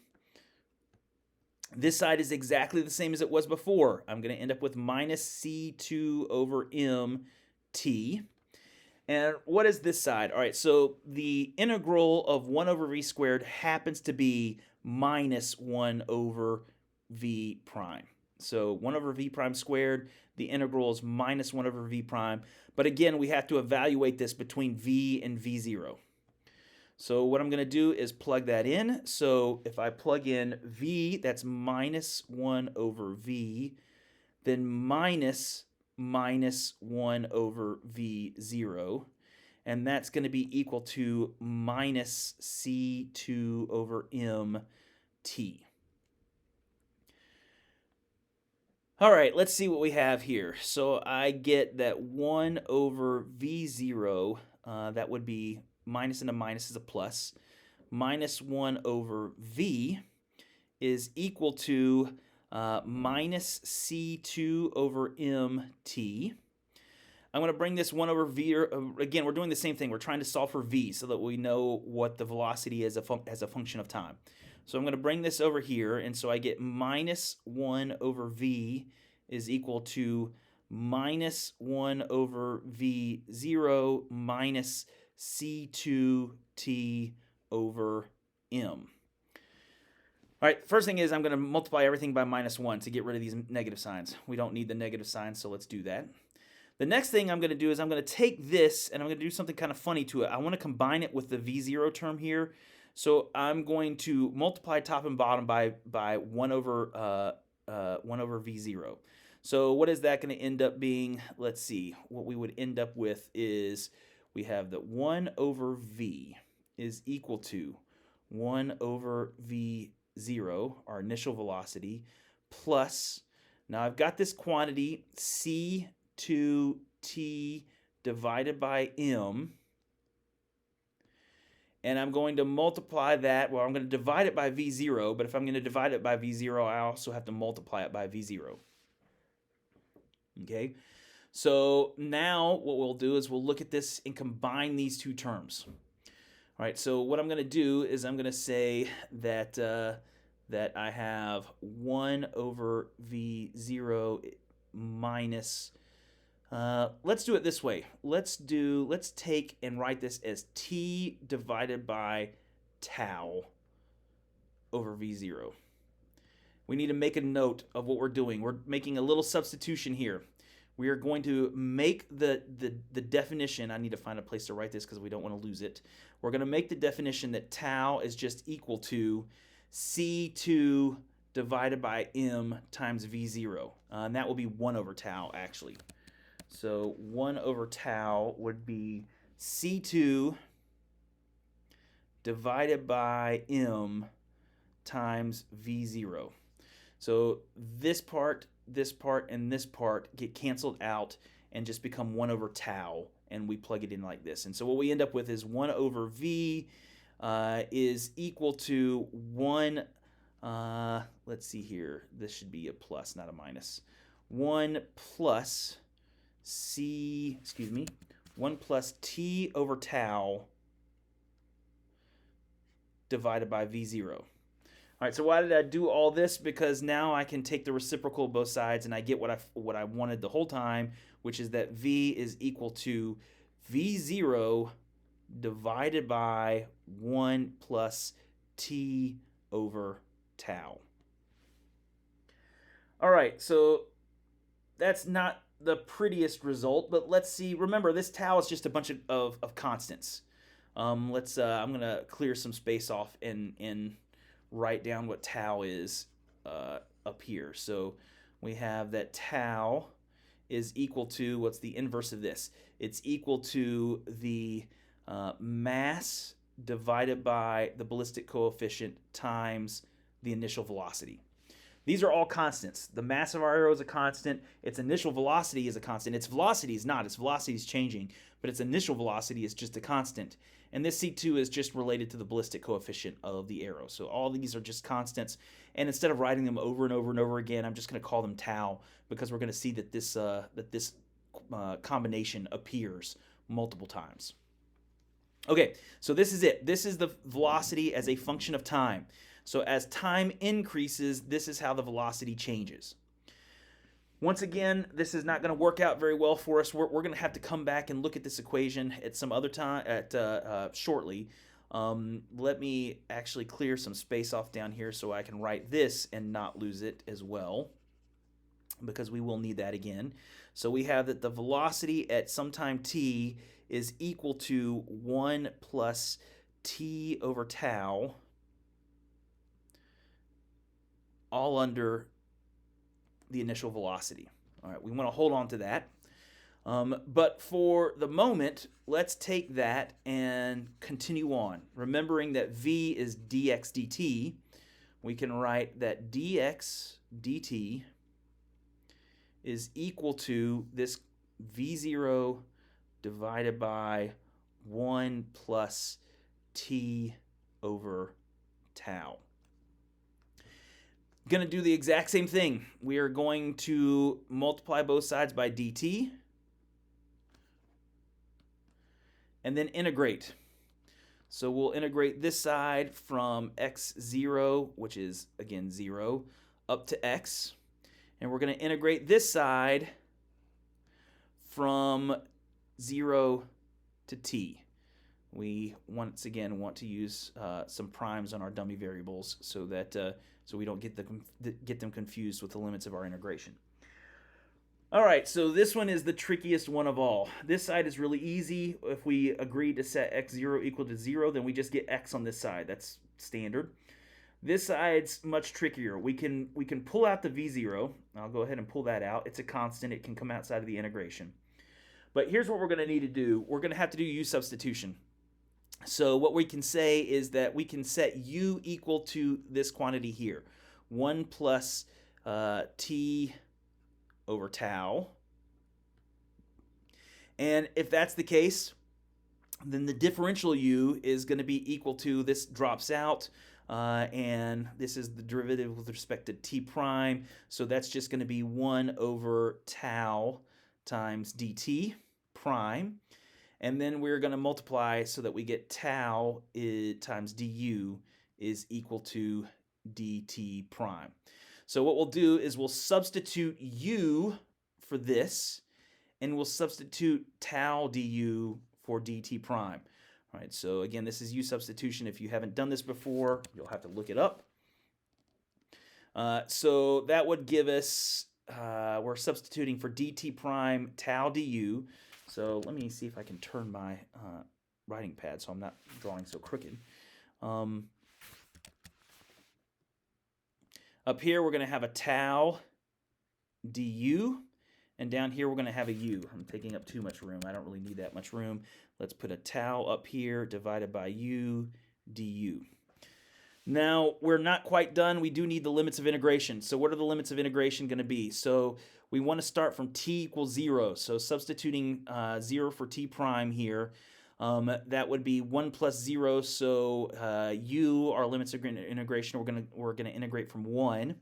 This side is exactly the same as it was before. I'm going to end up with minus c2 over mt. And what is this side? All right, so the integral of 1 over v squared happens to be minus 1 over v prime. So 1 over v prime squared, the integral is minus 1 over v prime. But again, we have to evaluate this between v and v0. So what I'm going to do is plug that in. So if I plug in v, that's minus 1 over v, then minus 1 over v0. And that's going to be equal to minus c2 over mt. All right, let's see what we have here. So I get that 1 over v0, that would be minus into minus is a plus, minus 1 over v is equal to minus c2 over mt. I'm going to bring this 1 over v, again, we're doing the same thing. We're trying to solve for v so that we know what the velocity is as a function of time. So I'm going to bring this over here, and so I get minus 1 over v is equal to minus 1 over v0 minus c2t over m. All right, first thing is I'm going to multiply everything by minus 1 to get rid of these negative signs. We don't need the negative signs, so let's do that. The next thing I'm going to do is I'm going to take this and I'm going to do something kind of funny to it. I want to combine it with the v0 term here. So I'm going to multiply top and bottom by 1 over v0. So what is that going to end up being? Let's see. What we would end up with is we have that 1 over v is equal to 1 over v0, our initial velocity, plus, now I've got this quantity c2t divided by m, and I'm going to multiply that. Well, I'm going to divide it by v0, but if I'm going to divide it by v0, I also have to multiply it by v0. Okay, so now what we'll do is we'll look at this and combine these two terms. All right, so what I'm going to do is I'm going to say that that I have 1 over v0 minus, let's do it this way. Let's take and write this as t divided by tau over v0. We need to make a note of what we're doing. We're making a little substitution here. We are going to make the definition. I need to find a place to write this because we don't want to lose it. We're going to make the definition that tau is just equal to c2 divided by m times v0. And that will be 1 over tau, actually. So 1 over tau would be c2 divided by m times v0. So this part, and this part get canceled out and just become 1 over tau, and we plug it in like this. And so what we end up with is 1 over v is equal to 1, let's see here, this should be a plus, not a minus. 1 plus 1 plus t over tau divided by v0. All right, so why did I do all this? Because now I can take the reciprocal of both sides and I get what I wanted the whole time, which is that v is equal to v0 divided by 1 plus t over tau. All right, so that's not the prettiest result, but let's see. Remember, this tau is just a bunch of constants. I'm gonna clear some space off and write down what tau is up here. So we have that tau is equal to, what's the inverse of this? It's equal to the mass divided by the ballistic coefficient times the initial velocity. These are all constants. The mass of our arrow is a constant. Its initial velocity is a constant. Its velocity is not. Its velocity is changing, but its initial velocity is just a constant. And this C2 is just related to the ballistic coefficient of the arrow. So all these are just constants. And instead of writing them over and over and over again, I'm just going to call them tau, because we're going to see that this combination appears multiple times. Okay, so this is it. This is the velocity as a function of time. So as time increases, this is how the velocity changes. Once again, this is not going to work out very well for us. We're going to have to come back and look at this equation at some other time, shortly. Let me actually clear some space off down here so I can write this and not lose it as well. because we will need that again. So we have that the velocity at some time t is equal to 1 plus t over tau, all under the initial velocity. All right, we want to hold on to that. But for the moment, let's take that and continue on. Remembering that v is dx dt, we can write that dx dt is equal to this v0 divided by 1 plus t over tau. Going to do the exact same thing. We are going to multiply both sides by dt and then integrate. So we'll integrate this side from x0, which is, again, 0, up to x. And we're going to integrate this side from 0 to t. We, once again, want to use some primes on our dummy variables so that so we don't get them confused with the limits of our integration. All right, so this one is the trickiest one of all. This side is really easy. If we agree to set x0 equal to 0, then we just get x on this side. That's standard. This side's much trickier. We can pull out the v0. I'll go ahead and pull that out. It's a constant. It can come outside of the integration. But here's what we're going to need to do. We're going to have to do u substitution. So what we can say is that we can set u equal to this quantity here, 1 plus t over tau. And if that's the case, then the differential u is going to be equal to, this drops out, and this is the derivative with respect to t prime. So that's just going to be 1 over tau times dt prime. And then we're going to multiply so that we get tau times du is equal to dt prime. So what we'll do is we'll substitute u for this, and we'll substitute tau du for dt prime. All right, so again, this is u substitution. If you haven't done this before, you'll have to look it up. So that would give us, we're substituting for dt prime tau du. So let me see if I can turn my writing pad so I'm not drawing so crooked. Up here, we're going to have a tau du, and down here, we're going to have a u. I'm taking up too much room. I don't really need that much room. Let's put a tau up here divided by u du. Now, we're not quite done. We do need the limits of integration. So what are the limits of integration going to be? So we want to start from t equals 0. So substituting 0 for t prime here, that would be 1 plus 0. So u, our limits of integration, we're going to integrate from 1.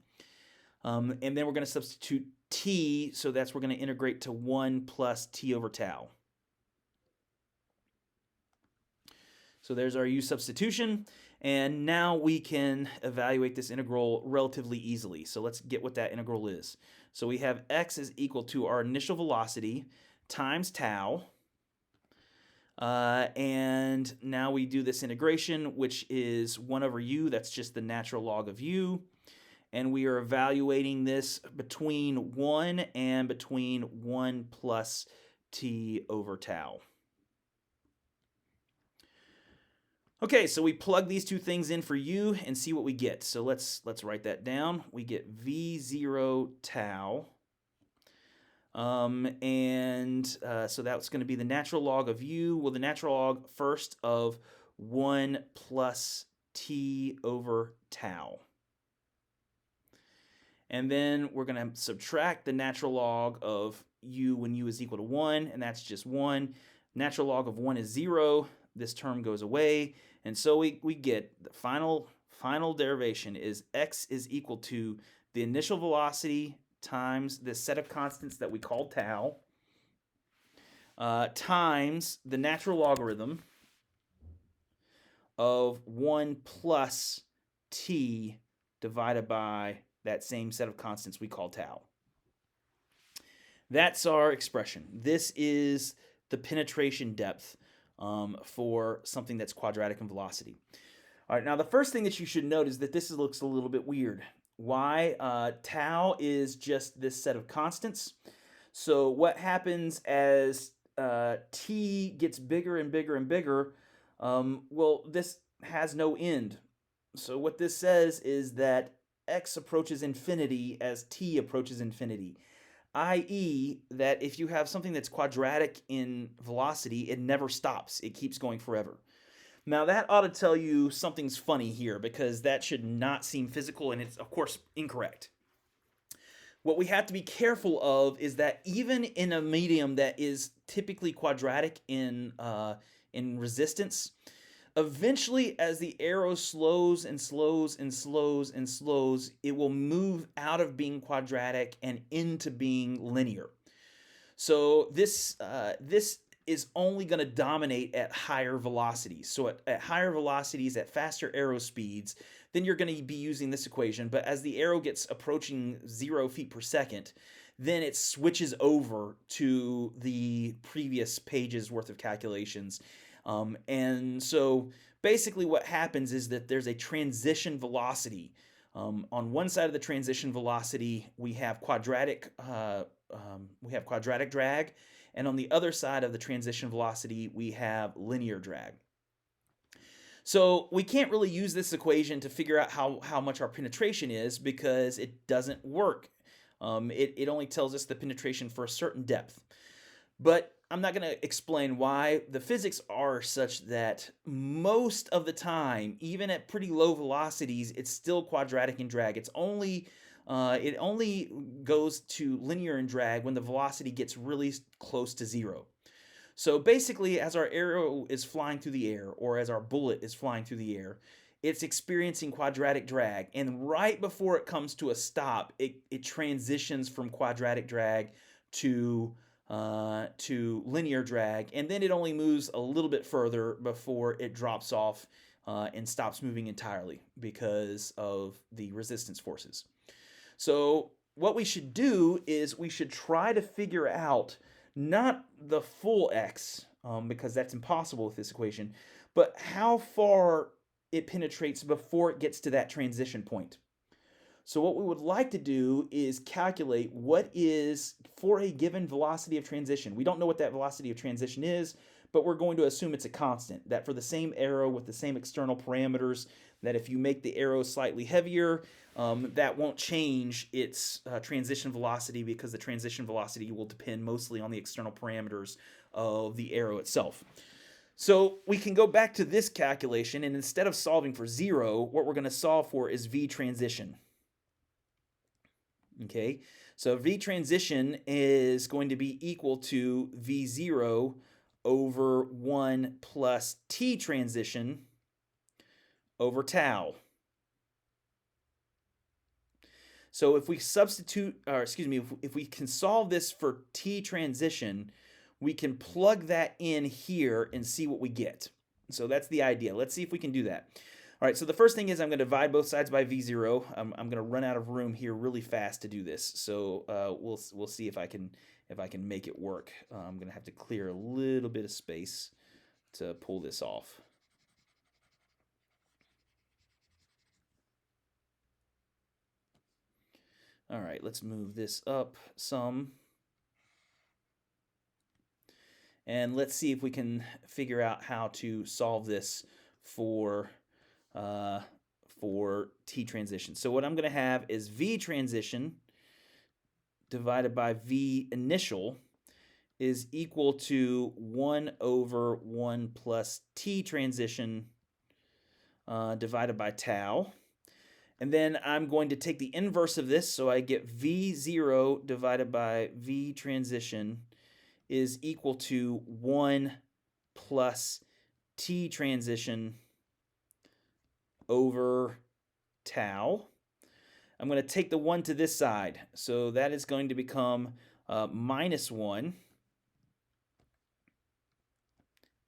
And then we're going to substitute t, so we're going to integrate to 1 plus t over tau. So there's our u substitution. And now we can evaluate this integral relatively easily. So let's get what that integral is. So we have x is equal to our initial velocity times tau. And now we do this integration, which is 1 over u. That's just the natural log of u. And we are evaluating this between 1 and between 1 plus t over tau. Okay, so we plug these two things in for u and see what we get. So let's write that down. We get v0 tau. So that's going to be the natural log of u. Well, the natural log first of 1 plus t over tau. And then we're going to subtract the natural log of u when u is equal to 1, and that's just 1. Natural log of 1 is 0. This term goes away. And so we get the final derivation is x is equal to the initial velocity times the set of constants that we call tau, times the natural logarithm of 1 plus t divided by that same set of constants we call tau. That's our expression. This is the penetration depth for something that's quadratic in velocity. All right, now the first thing that you should note is that this looks a little bit weird. Why? Tau is just this set of constants. So what happens as t gets bigger and bigger and bigger? Well, this has no end. So what this says is that x approaches infinity as t approaches infinity, i.e., that if you have something that's quadratic in velocity, it never stops. It keeps going forever. Now, that ought to tell you something's funny here because that should not seem physical, and it's, of course, incorrect. What we have to be careful of is that even in a medium that is typically quadratic in resistance, eventually, as the arrow slows and slows and slows and slows, it will move out of being quadratic and into being linear. So this is only going to dominate at higher velocities. So at higher velocities, at faster arrow speeds, then you're going to be using this equation. But as the arrow gets approaching 0 feet per second, then it switches over to the previous page's worth of calculations. And so basically what happens is that there's a transition velocity. On one side of the transition velocity, we have quadratic drag, and on the other side of the transition velocity, we have linear drag. So we can't really use this equation to figure out how much our penetration is because it doesn't work. It only tells us the penetration for a certain depth. But I'm not going to explain why. The physics are such that most of the time, even at pretty low velocities, it's still quadratic in drag. It only goes to linear in drag when the velocity gets really close to 0. So basically, as our arrow is flying through the air, or as our bullet is flying through the air, it's experiencing quadratic drag. And right before it comes to a stop, it transitions from quadratic drag to linear drag, and then it only moves a little bit further before it drops off and stops moving entirely because of the resistance forces. So what we should do is we should try to figure out not the full x, because that's impossible with this equation, but how far it penetrates before it gets to that transition point. So what we would like to do is calculate what is for a given velocity of transition. We don't know what that velocity of transition is, but we're going to assume it's a constant, that for the same arrow with the same external parameters, that if you make the arrow slightly heavier, that won't change its transition velocity because the transition velocity will depend mostly on the external parameters of the arrow itself. So we can go back to this calculation, and instead of solving for 0, what we're going to solve for is V transition. Okay, so V transition is going to be equal to V0 over 1 plus T transition over tau. So if we substitute, or excuse me, if we can solve this for T transition, we can plug that in here and see what we get. So that's the idea. Let's see if we can do that. All right, so the first thing is I'm going to divide both sides by V0. I'm going to run out of room here really fast to do this. So we'll see if I can make it work. I'm going to have to clear a little bit of space to pull this off. All right, let's move this up some. And let's see if we can figure out how to solve this for T transition. So what I'm going to have is V transition divided by V initial is equal to 1 over 1 plus T transition divided by tau. And then I'm going to take the inverse of this, so I get V0 divided by V transition is equal to 1 plus T transition over tau. I'm going to take the 1 to this side, so that is going to become minus 1.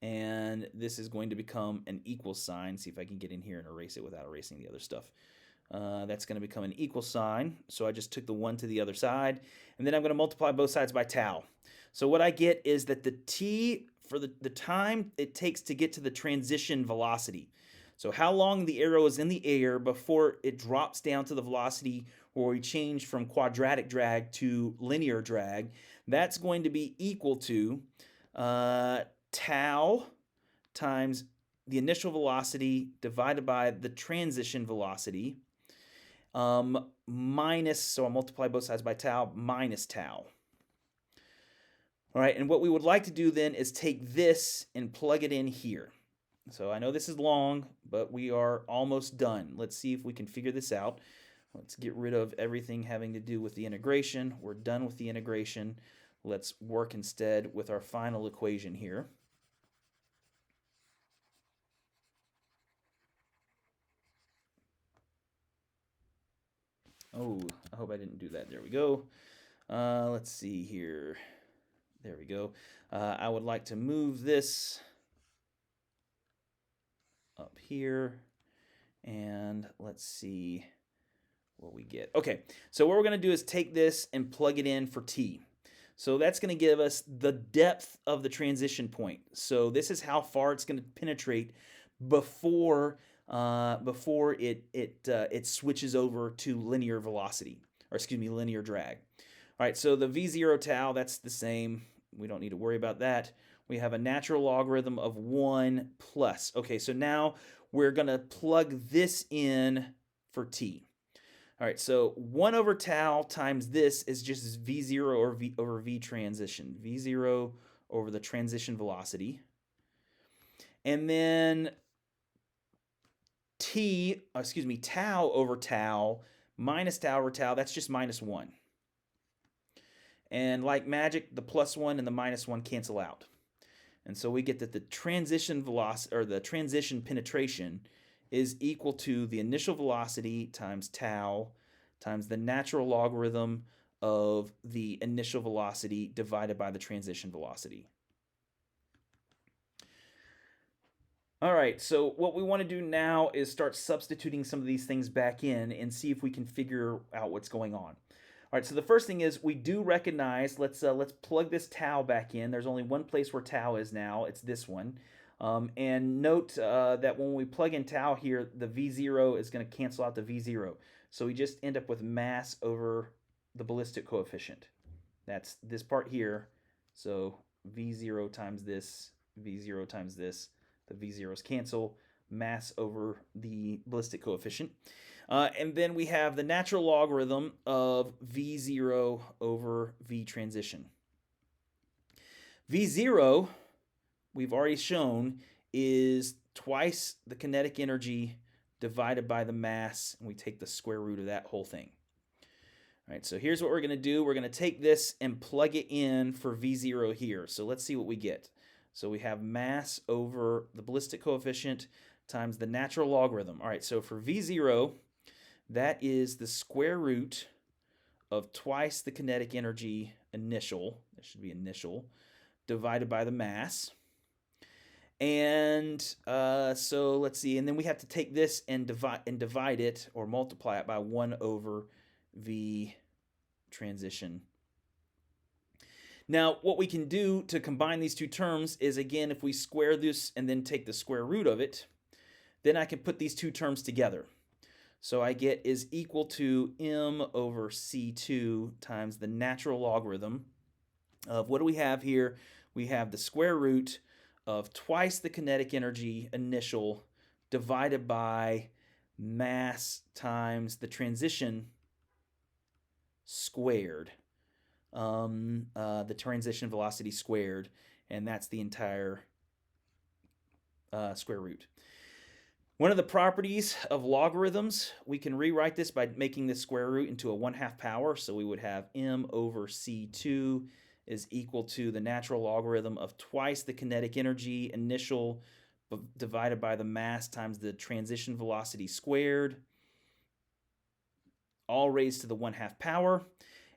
And this is going to become an equal sign. See if I can get in here and erase it without erasing the other stuff. That's going to become an equal sign. So I just took the 1 to the other side. And then I'm going to multiply both sides by tau. So what I get is that the t, for the time it takes to get to the transition velocity. So how long the arrow is in the air before it drops down to the velocity where we change from quadratic drag to linear drag, that's going to be equal to tau times the initial velocity divided by the transition velocity minus, so I'll multiply both sides by tau, minus tau. All right, and what we would like to do then is take this and plug it in here. So I know this is long, but we are almost done. Let's see if we can figure this out. Let's get rid of everything having to do with the integration. We're done with the integration. Let's work instead with our final equation here. Oh, I hope I didn't do that. There we go. Let's see here. There we go. I would like to move this up here, and let's see what we get. Okay, so what we're going to do is take this and plug it in for t. So that's going to give us the depth of the transition point. So this is how far it's going to penetrate before it switches over to linear velocity, or excuse me, linear drag. All right, so the v0 tau, that's the same. We don't need to worry about that. We have a natural logarithm of 1 plus. Okay, so now we're going to plug this in for t. All right, so 1 over tau times this is just v0 or v over v transition. v0 over the transition velocity. And then tau over tau minus tau over tau, that's just minus 1. And like magic, the plus 1 and the minus 1 cancel out. And so we get that the transition velocity, or the transition penetration, is equal to the initial velocity times tau times the natural logarithm of the initial velocity divided by the transition velocity. All right, so what we want to do now is start substituting some of these things back in and see if we can figure out what's going on. All right, so the first thing is we do recognize, let's plug this tau back in. There's only one place where tau is now, it's this one. And note that when we plug in tau here, the V0 is going to cancel out the V0. So we just end up with mass over the ballistic coefficient. That's this part here. So V0 times this, V0 times this, the V0s cancel, mass over the ballistic coefficient. And then we have the natural logarithm of V0 over V transition. V0, we've already shown, is twice the kinetic energy divided by the mass, and we take the square root of that whole thing. All right, so here's what we're going to do. We're going to take this and plug it in for V0 here. So let's see what we get. So we have mass over the ballistic coefficient times the natural logarithm. All right, so for V0, that is the square root of twice the kinetic energy initial, that should be initial, divided by the mass. And so let's see, and then we have to take this and divide it or multiply it by 1 over V transition. Now, what we can do to combine these two terms is, again, if we square this and then take the square root of it, then I can put these two terms together. So I get is equal to m over c2 times the natural logarithm of, what do we have here? We have the square root of twice the kinetic energy initial divided by mass times the transition squared, the transition velocity squared, and that's the entire square root. One of the properties of logarithms, we can rewrite this by making the square root into a 1/2 power. So we would have m over c2 is equal to the natural logarithm of twice the kinetic energy initial divided by the mass times the transition velocity squared, all raised to the 1/2 power.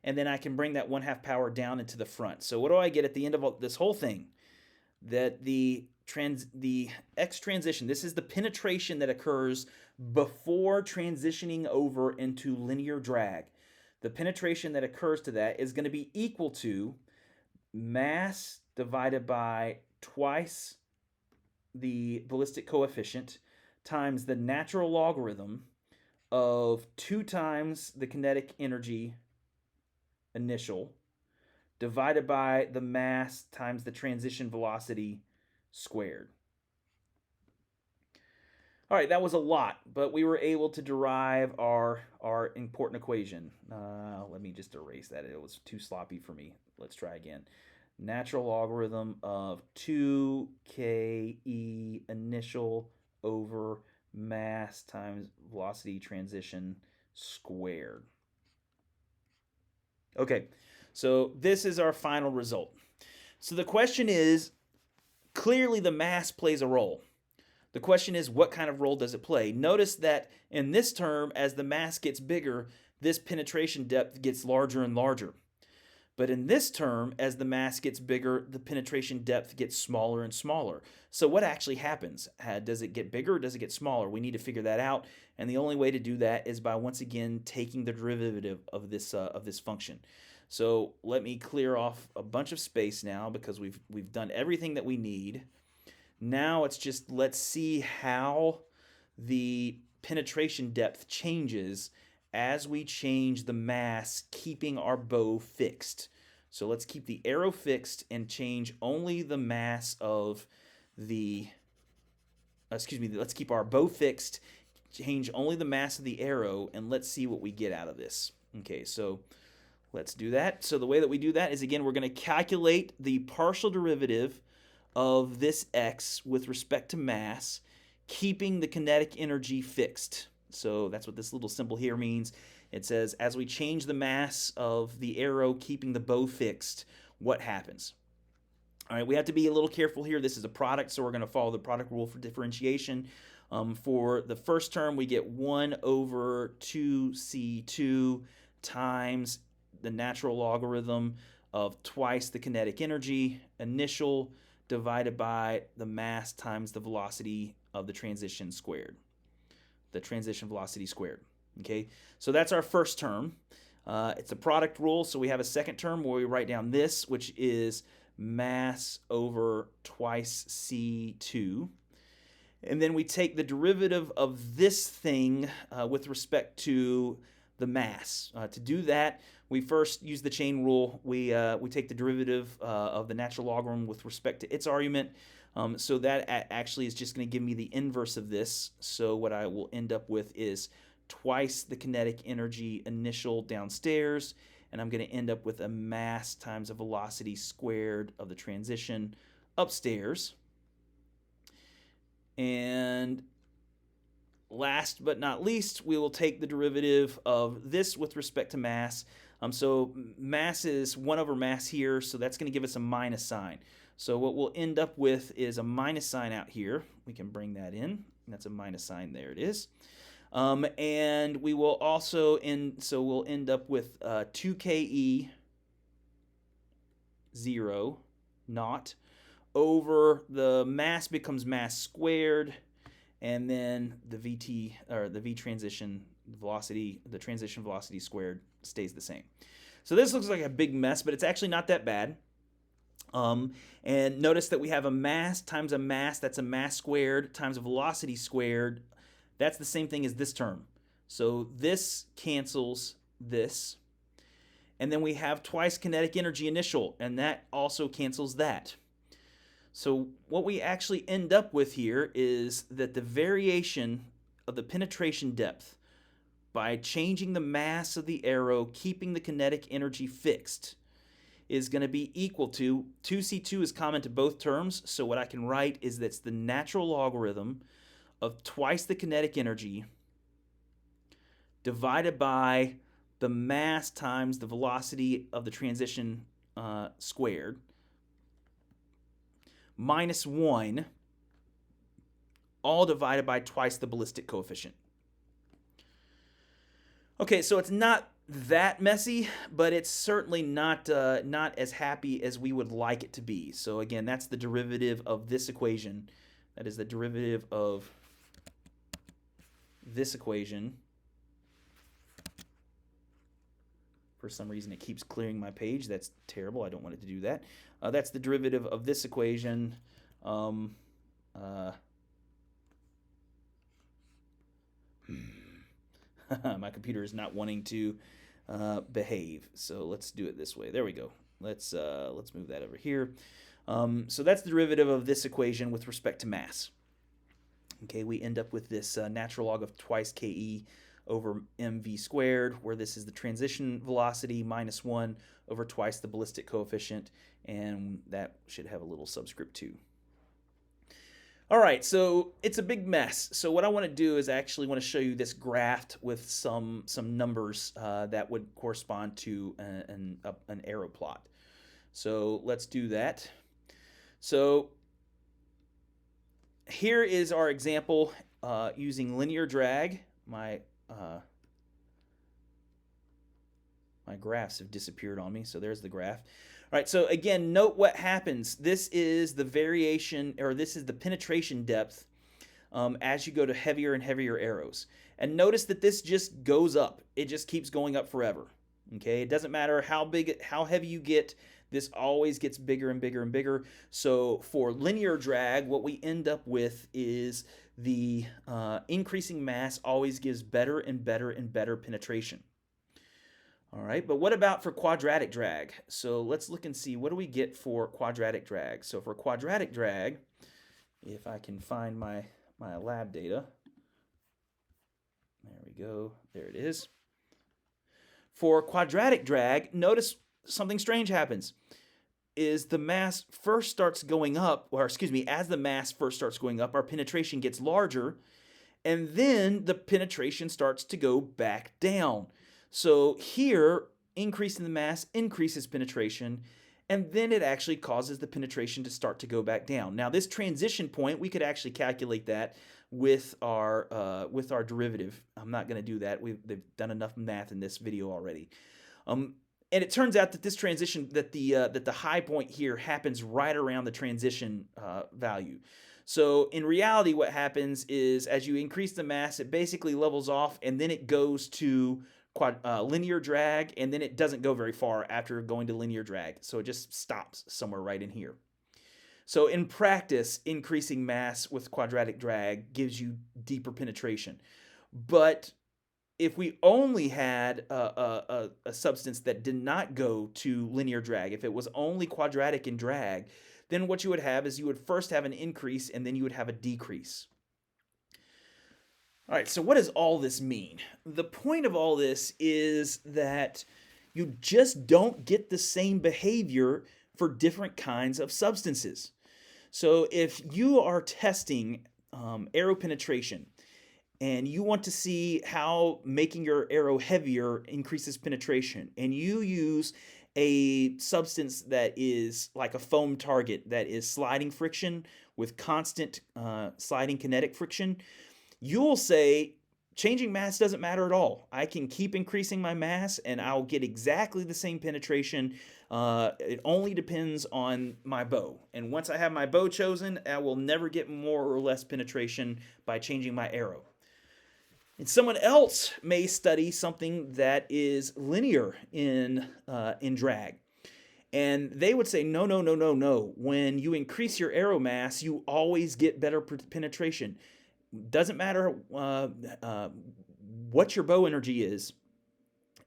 And then I can bring that 1/2 power down into the front. So what do I get at the end of this whole thing? That the X transition, this is the penetration that occurs before transitioning over into linear drag. The penetration that occurs to that is going to be equal to mass divided by twice the ballistic coefficient times the natural logarithm of 2 times the kinetic energy initial divided by the mass times the transition velocity squared. All right, that was a lot, but we were able to derive our important equation. Let me just erase that. It was too sloppy for me. Let's try again. Natural logarithm of 2ke initial over mass times velocity transition squared. Okay, so this is our final result. So the question is, clearly the mass plays a role. The question is, what kind of role does it play? Notice that in this term, as the mass gets bigger, this penetration depth gets larger and larger. But in this term, as the mass gets bigger, the penetration depth gets smaller and smaller. So what actually happens? Does it get bigger or does it get smaller? We need to figure that out. And the only way to do that is by, once again, taking the derivative of this function. So let me clear off a bunch of space now because we've done everything that we need. Now it's just, let's see how the penetration depth changes as we change the mass, keeping our bow fixed. So let's keep the arrow fixed and change only the mass of the, let's keep our bow fixed, change only the mass of the arrow, and let's see what we get out of this. Okay, so let's do that. So the way that we do that is, again, we're going to calculate the partial derivative of this x with respect to mass, keeping the kinetic energy fixed. So that's what this little symbol here means. It says, as we change the mass of the arrow, keeping the bow fixed, what happens? All right, we have to be a little careful here. This is a product, so we're going to follow the product rule for differentiation. For the first term, we get 1 over 2c2 times the natural logarithm of twice the kinetic energy initial divided by the mass times the velocity of the transition squared. The transition velocity squared. Okay, so that's our first term. It's a product rule, so we have a second term where we write down this, which is mass over twice c2. And then we take the derivative of this thing with respect to the mass. To do that, we first use the chain rule. We take the derivative of the natural logarithm with respect to its argument. So that actually is just going to give me the inverse of this. So what I will end up with is twice the kinetic energy initial downstairs, and I'm going to end up with a mass times a velocity squared of the transition upstairs. And last but not least, we will take the derivative of this with respect to mass. So mass is 1 over mass here, so that's going to give us a minus sign. So what we'll end up with is a minus sign out here. We can bring that in. That's a minus sign. There it is. And we will also so we'll end up with 2ke 0 naught over the mass becomes mass squared, and then the VT, or the V transition velocity, the transition velocity squared stays the same. So this looks like a big mess, but it's actually not that bad. And notice that we have a mass times a mass, that's a mass squared, times a velocity squared. That's the same thing as this term. So this cancels this. And then we have twice kinetic energy initial, and that also cancels that. So what we actually end up with here is that the variation of the penetration depth by changing the mass of the arrow, keeping the kinetic energy fixed, is going to be equal to, 2c2 is common to both terms, so what I can write is that's the natural logarithm of twice the kinetic energy divided by the mass times the velocity of the transition squared, minus 1, all divided by twice the ballistic coefficient. Okay, so it's not that messy, but it's certainly not as happy as we would like it to be. So again, that's the derivative of this equation. That is the derivative of this equation. For some reason, it keeps clearing my page. That's terrible. I don't want it to do that. That's the derivative of this equation. My computer is not wanting to behave, so let's do it this way. There we go. Let's move that over here. So that's the derivative of this equation with respect to mass. Okay, we end up with this natural log of twice ke over mv squared, where this is the transition velocity minus 1 over twice the ballistic coefficient, and that should have a little subscript 2. All right, so it's a big mess. So what I want to do is actually want to show you this graph with some numbers that would correspond to an arrow plot. So let's do that. So here is our example using linear drag. My graphs have disappeared on me, so there's the graph. All right, so again, note what happens. This is the variation, or this is the penetration depth as you go to heavier and heavier arrows. And notice that this just goes up. It just keeps going up forever. Okay, it doesn't matter how heavy you get, this always gets bigger and bigger and bigger. So for linear drag, what we end up with is the increasing mass always gives better and better and better penetration. All right, but what about for quadratic drag? So let's look and see, what do we get for quadratic drag? So for quadratic drag, if I can find my lab data, there we go, there it is. For quadratic drag, notice something strange happens. Is the mass first starts going up, or excuse me, as the mass first starts going up, our penetration gets larger, and then the penetration starts to go back down. So here, increasing the mass increases penetration, and then it actually causes the penetration to start to go back down. Now, this transition point, we could actually calculate that with our derivative. I'm not going to do that. They've done enough math in this video already. And it turns out that this transition, that the high point here happens right around the transition value. So in reality, what happens is as you increase the mass, it basically levels off, and then it goes to linear drag, and then it doesn't go very far after going to linear drag. So it just stops somewhere right in here. So in practice, increasing mass with quadratic drag gives you deeper penetration. But if we only had a substance that did not go to linear drag, if it was only quadratic in drag, then what you would have is you would first have an increase and then you would have a decrease. All right, so what does all this mean? The point of all this is that you just don't get the same behavior for different kinds of substances. So if you are testing arrow penetration and you want to see how making your arrow heavier increases penetration, and you use a substance that is like a foam target that is sliding friction with constant sliding kinetic friction, you'll say changing mass doesn't matter at all. I can keep increasing my mass and I'll get exactly the same penetration. It only depends on my bow. And once I have my bow chosen, I will never get more or less penetration by changing my arrow. And someone else may study something that is linear in drag. And they would say, no, no, no, no, no. When you increase your arrow mass, you always get better penetration. Doesn't matter what your bow energy is.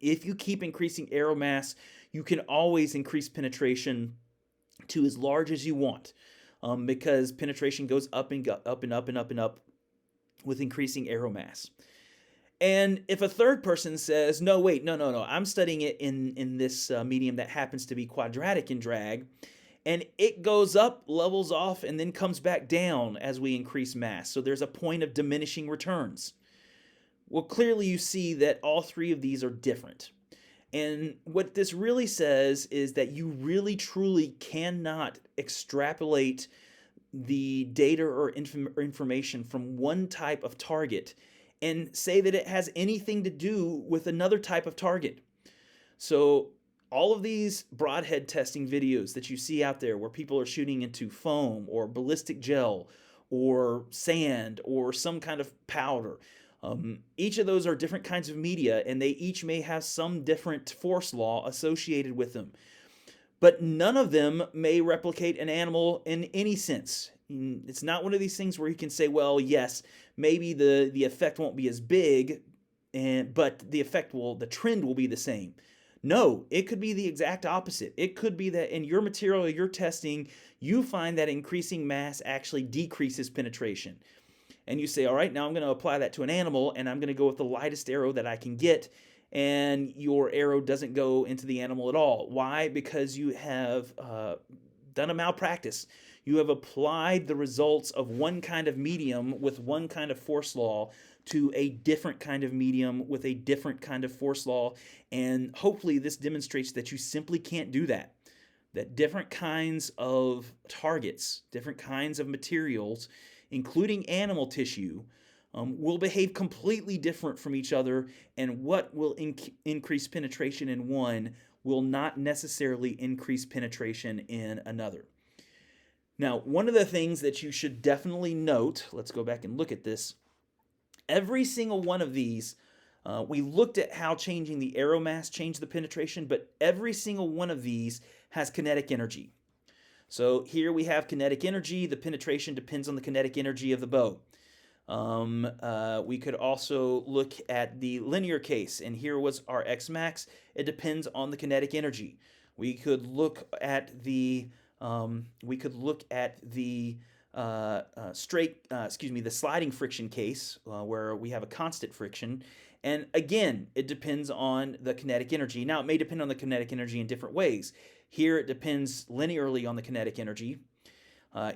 If you keep increasing arrow mass, you can always increase penetration to as large as you want, because penetration goes up and up and up and up and up with increasing arrow mass. And if a third person says, no, wait, no, I'm studying it in this medium that happens to be quadratic in drag, and it goes up, levels off, and then comes back down as we increase mass. So there's a point of diminishing returns. Well, clearly you see that all three of these are different. And what this really says is that you really truly cannot extrapolate the data or information from one type of target and say that it has anything to do with another type of target. So all of these broadhead testing videos that you see out there where people are shooting into foam or ballistic gel or sand or some kind of powder, each of those are different kinds of media, and they each may have some different force law associated with them. But none of them may replicate an animal in any sense. It's not one of these things where you can say, well, yes, maybe the effect won't be as big, but the trend will be the same. No, it could be the exact opposite. It could be that in your material you're testing, you find that increasing mass actually decreases penetration. And you say, all right, now I'm going to apply that to an animal, and I'm going to go with the lightest arrow that I can get, and your arrow doesn't go into the animal at all. Why? Because you have done a malpractice. You have applied the results of one kind of medium with one kind of force law to a different kind of medium with a different kind of force law, and hopefully this demonstrates that you simply can't do that. That different kinds of targets, different kinds of materials, including animal tissue, will behave completely different from each other, and what will increase penetration in one will not necessarily increase penetration in another. Now, one of the things that you should definitely note, let's go back and look at this. Every single one of these, we looked at how changing the arrow mass changed the penetration, but every single one of these has kinetic energy. So here we have kinetic energy. The penetration depends on the kinetic energy of the bow. We could also look at the linear case, and here was our X max. It depends on the kinetic energy. We could look at the the sliding friction case, where we have a constant friction. And again, it depends on the kinetic energy. Now, it may depend on the kinetic energy in different ways. Here, it depends linearly on the kinetic energy.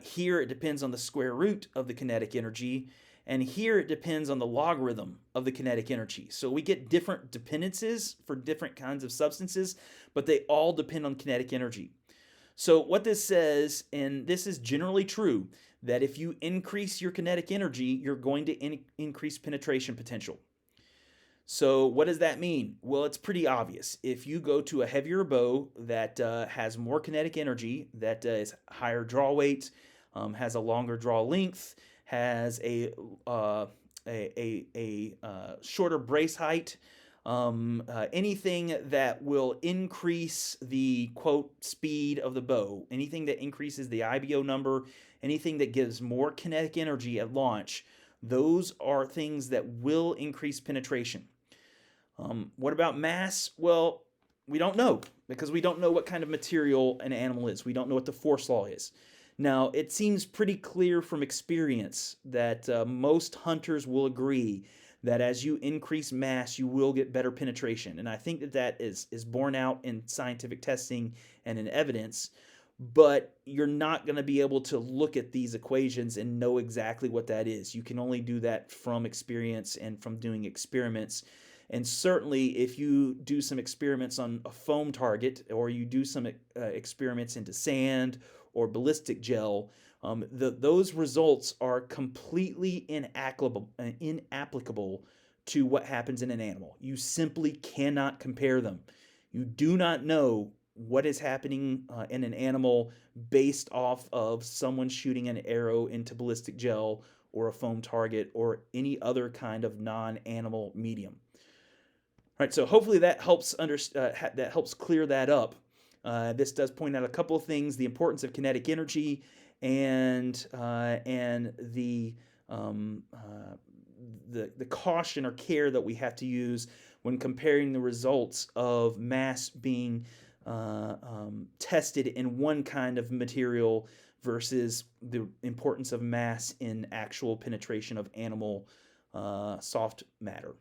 Here, it depends on the square root of the kinetic energy. And here, it depends on the logarithm of the kinetic energy. So we get different dependencies for different kinds of substances, but they all depend on kinetic energy. So what this says, and this is generally true, that if you increase your kinetic energy, you're going to increase penetration potential. So what does that mean? Well, it's pretty obvious. If you go to a heavier bow that has more kinetic energy, that is higher draw weight, has a longer draw length, has a shorter brace height, anything that will increase the quote speed of the bow, anything that increases the IBO number, anything that gives more kinetic energy at launch, those are things that will increase penetration. What about mass? Well, we don't know, because we don't know what kind of material an animal is. We don't know what the force law is. Now, it seems pretty clear from experience that most hunters will agree that as you increase mass, you will get better penetration. And I think that is borne out in scientific testing and in evidence. But you're not going to be able to look at these equations and know exactly what that is. You can only do that from experience and from doing experiments. And certainly, if you do some experiments on a foam target, or you do some experiments into sand or ballistic gel, those results are completely inapplicable to what happens in an animal. You simply cannot compare them. You do not know what is happening in an animal based off of someone shooting an arrow into ballistic gel or a foam target or any other kind of non-animal medium. All right, so hopefully that helps clear that up. This does point out a couple of things: the importance of kinetic energy, and the caution or care that we have to use when comparing the results of mass being tested in one kind of material versus the importance of mass in actual penetration of animal soft matter.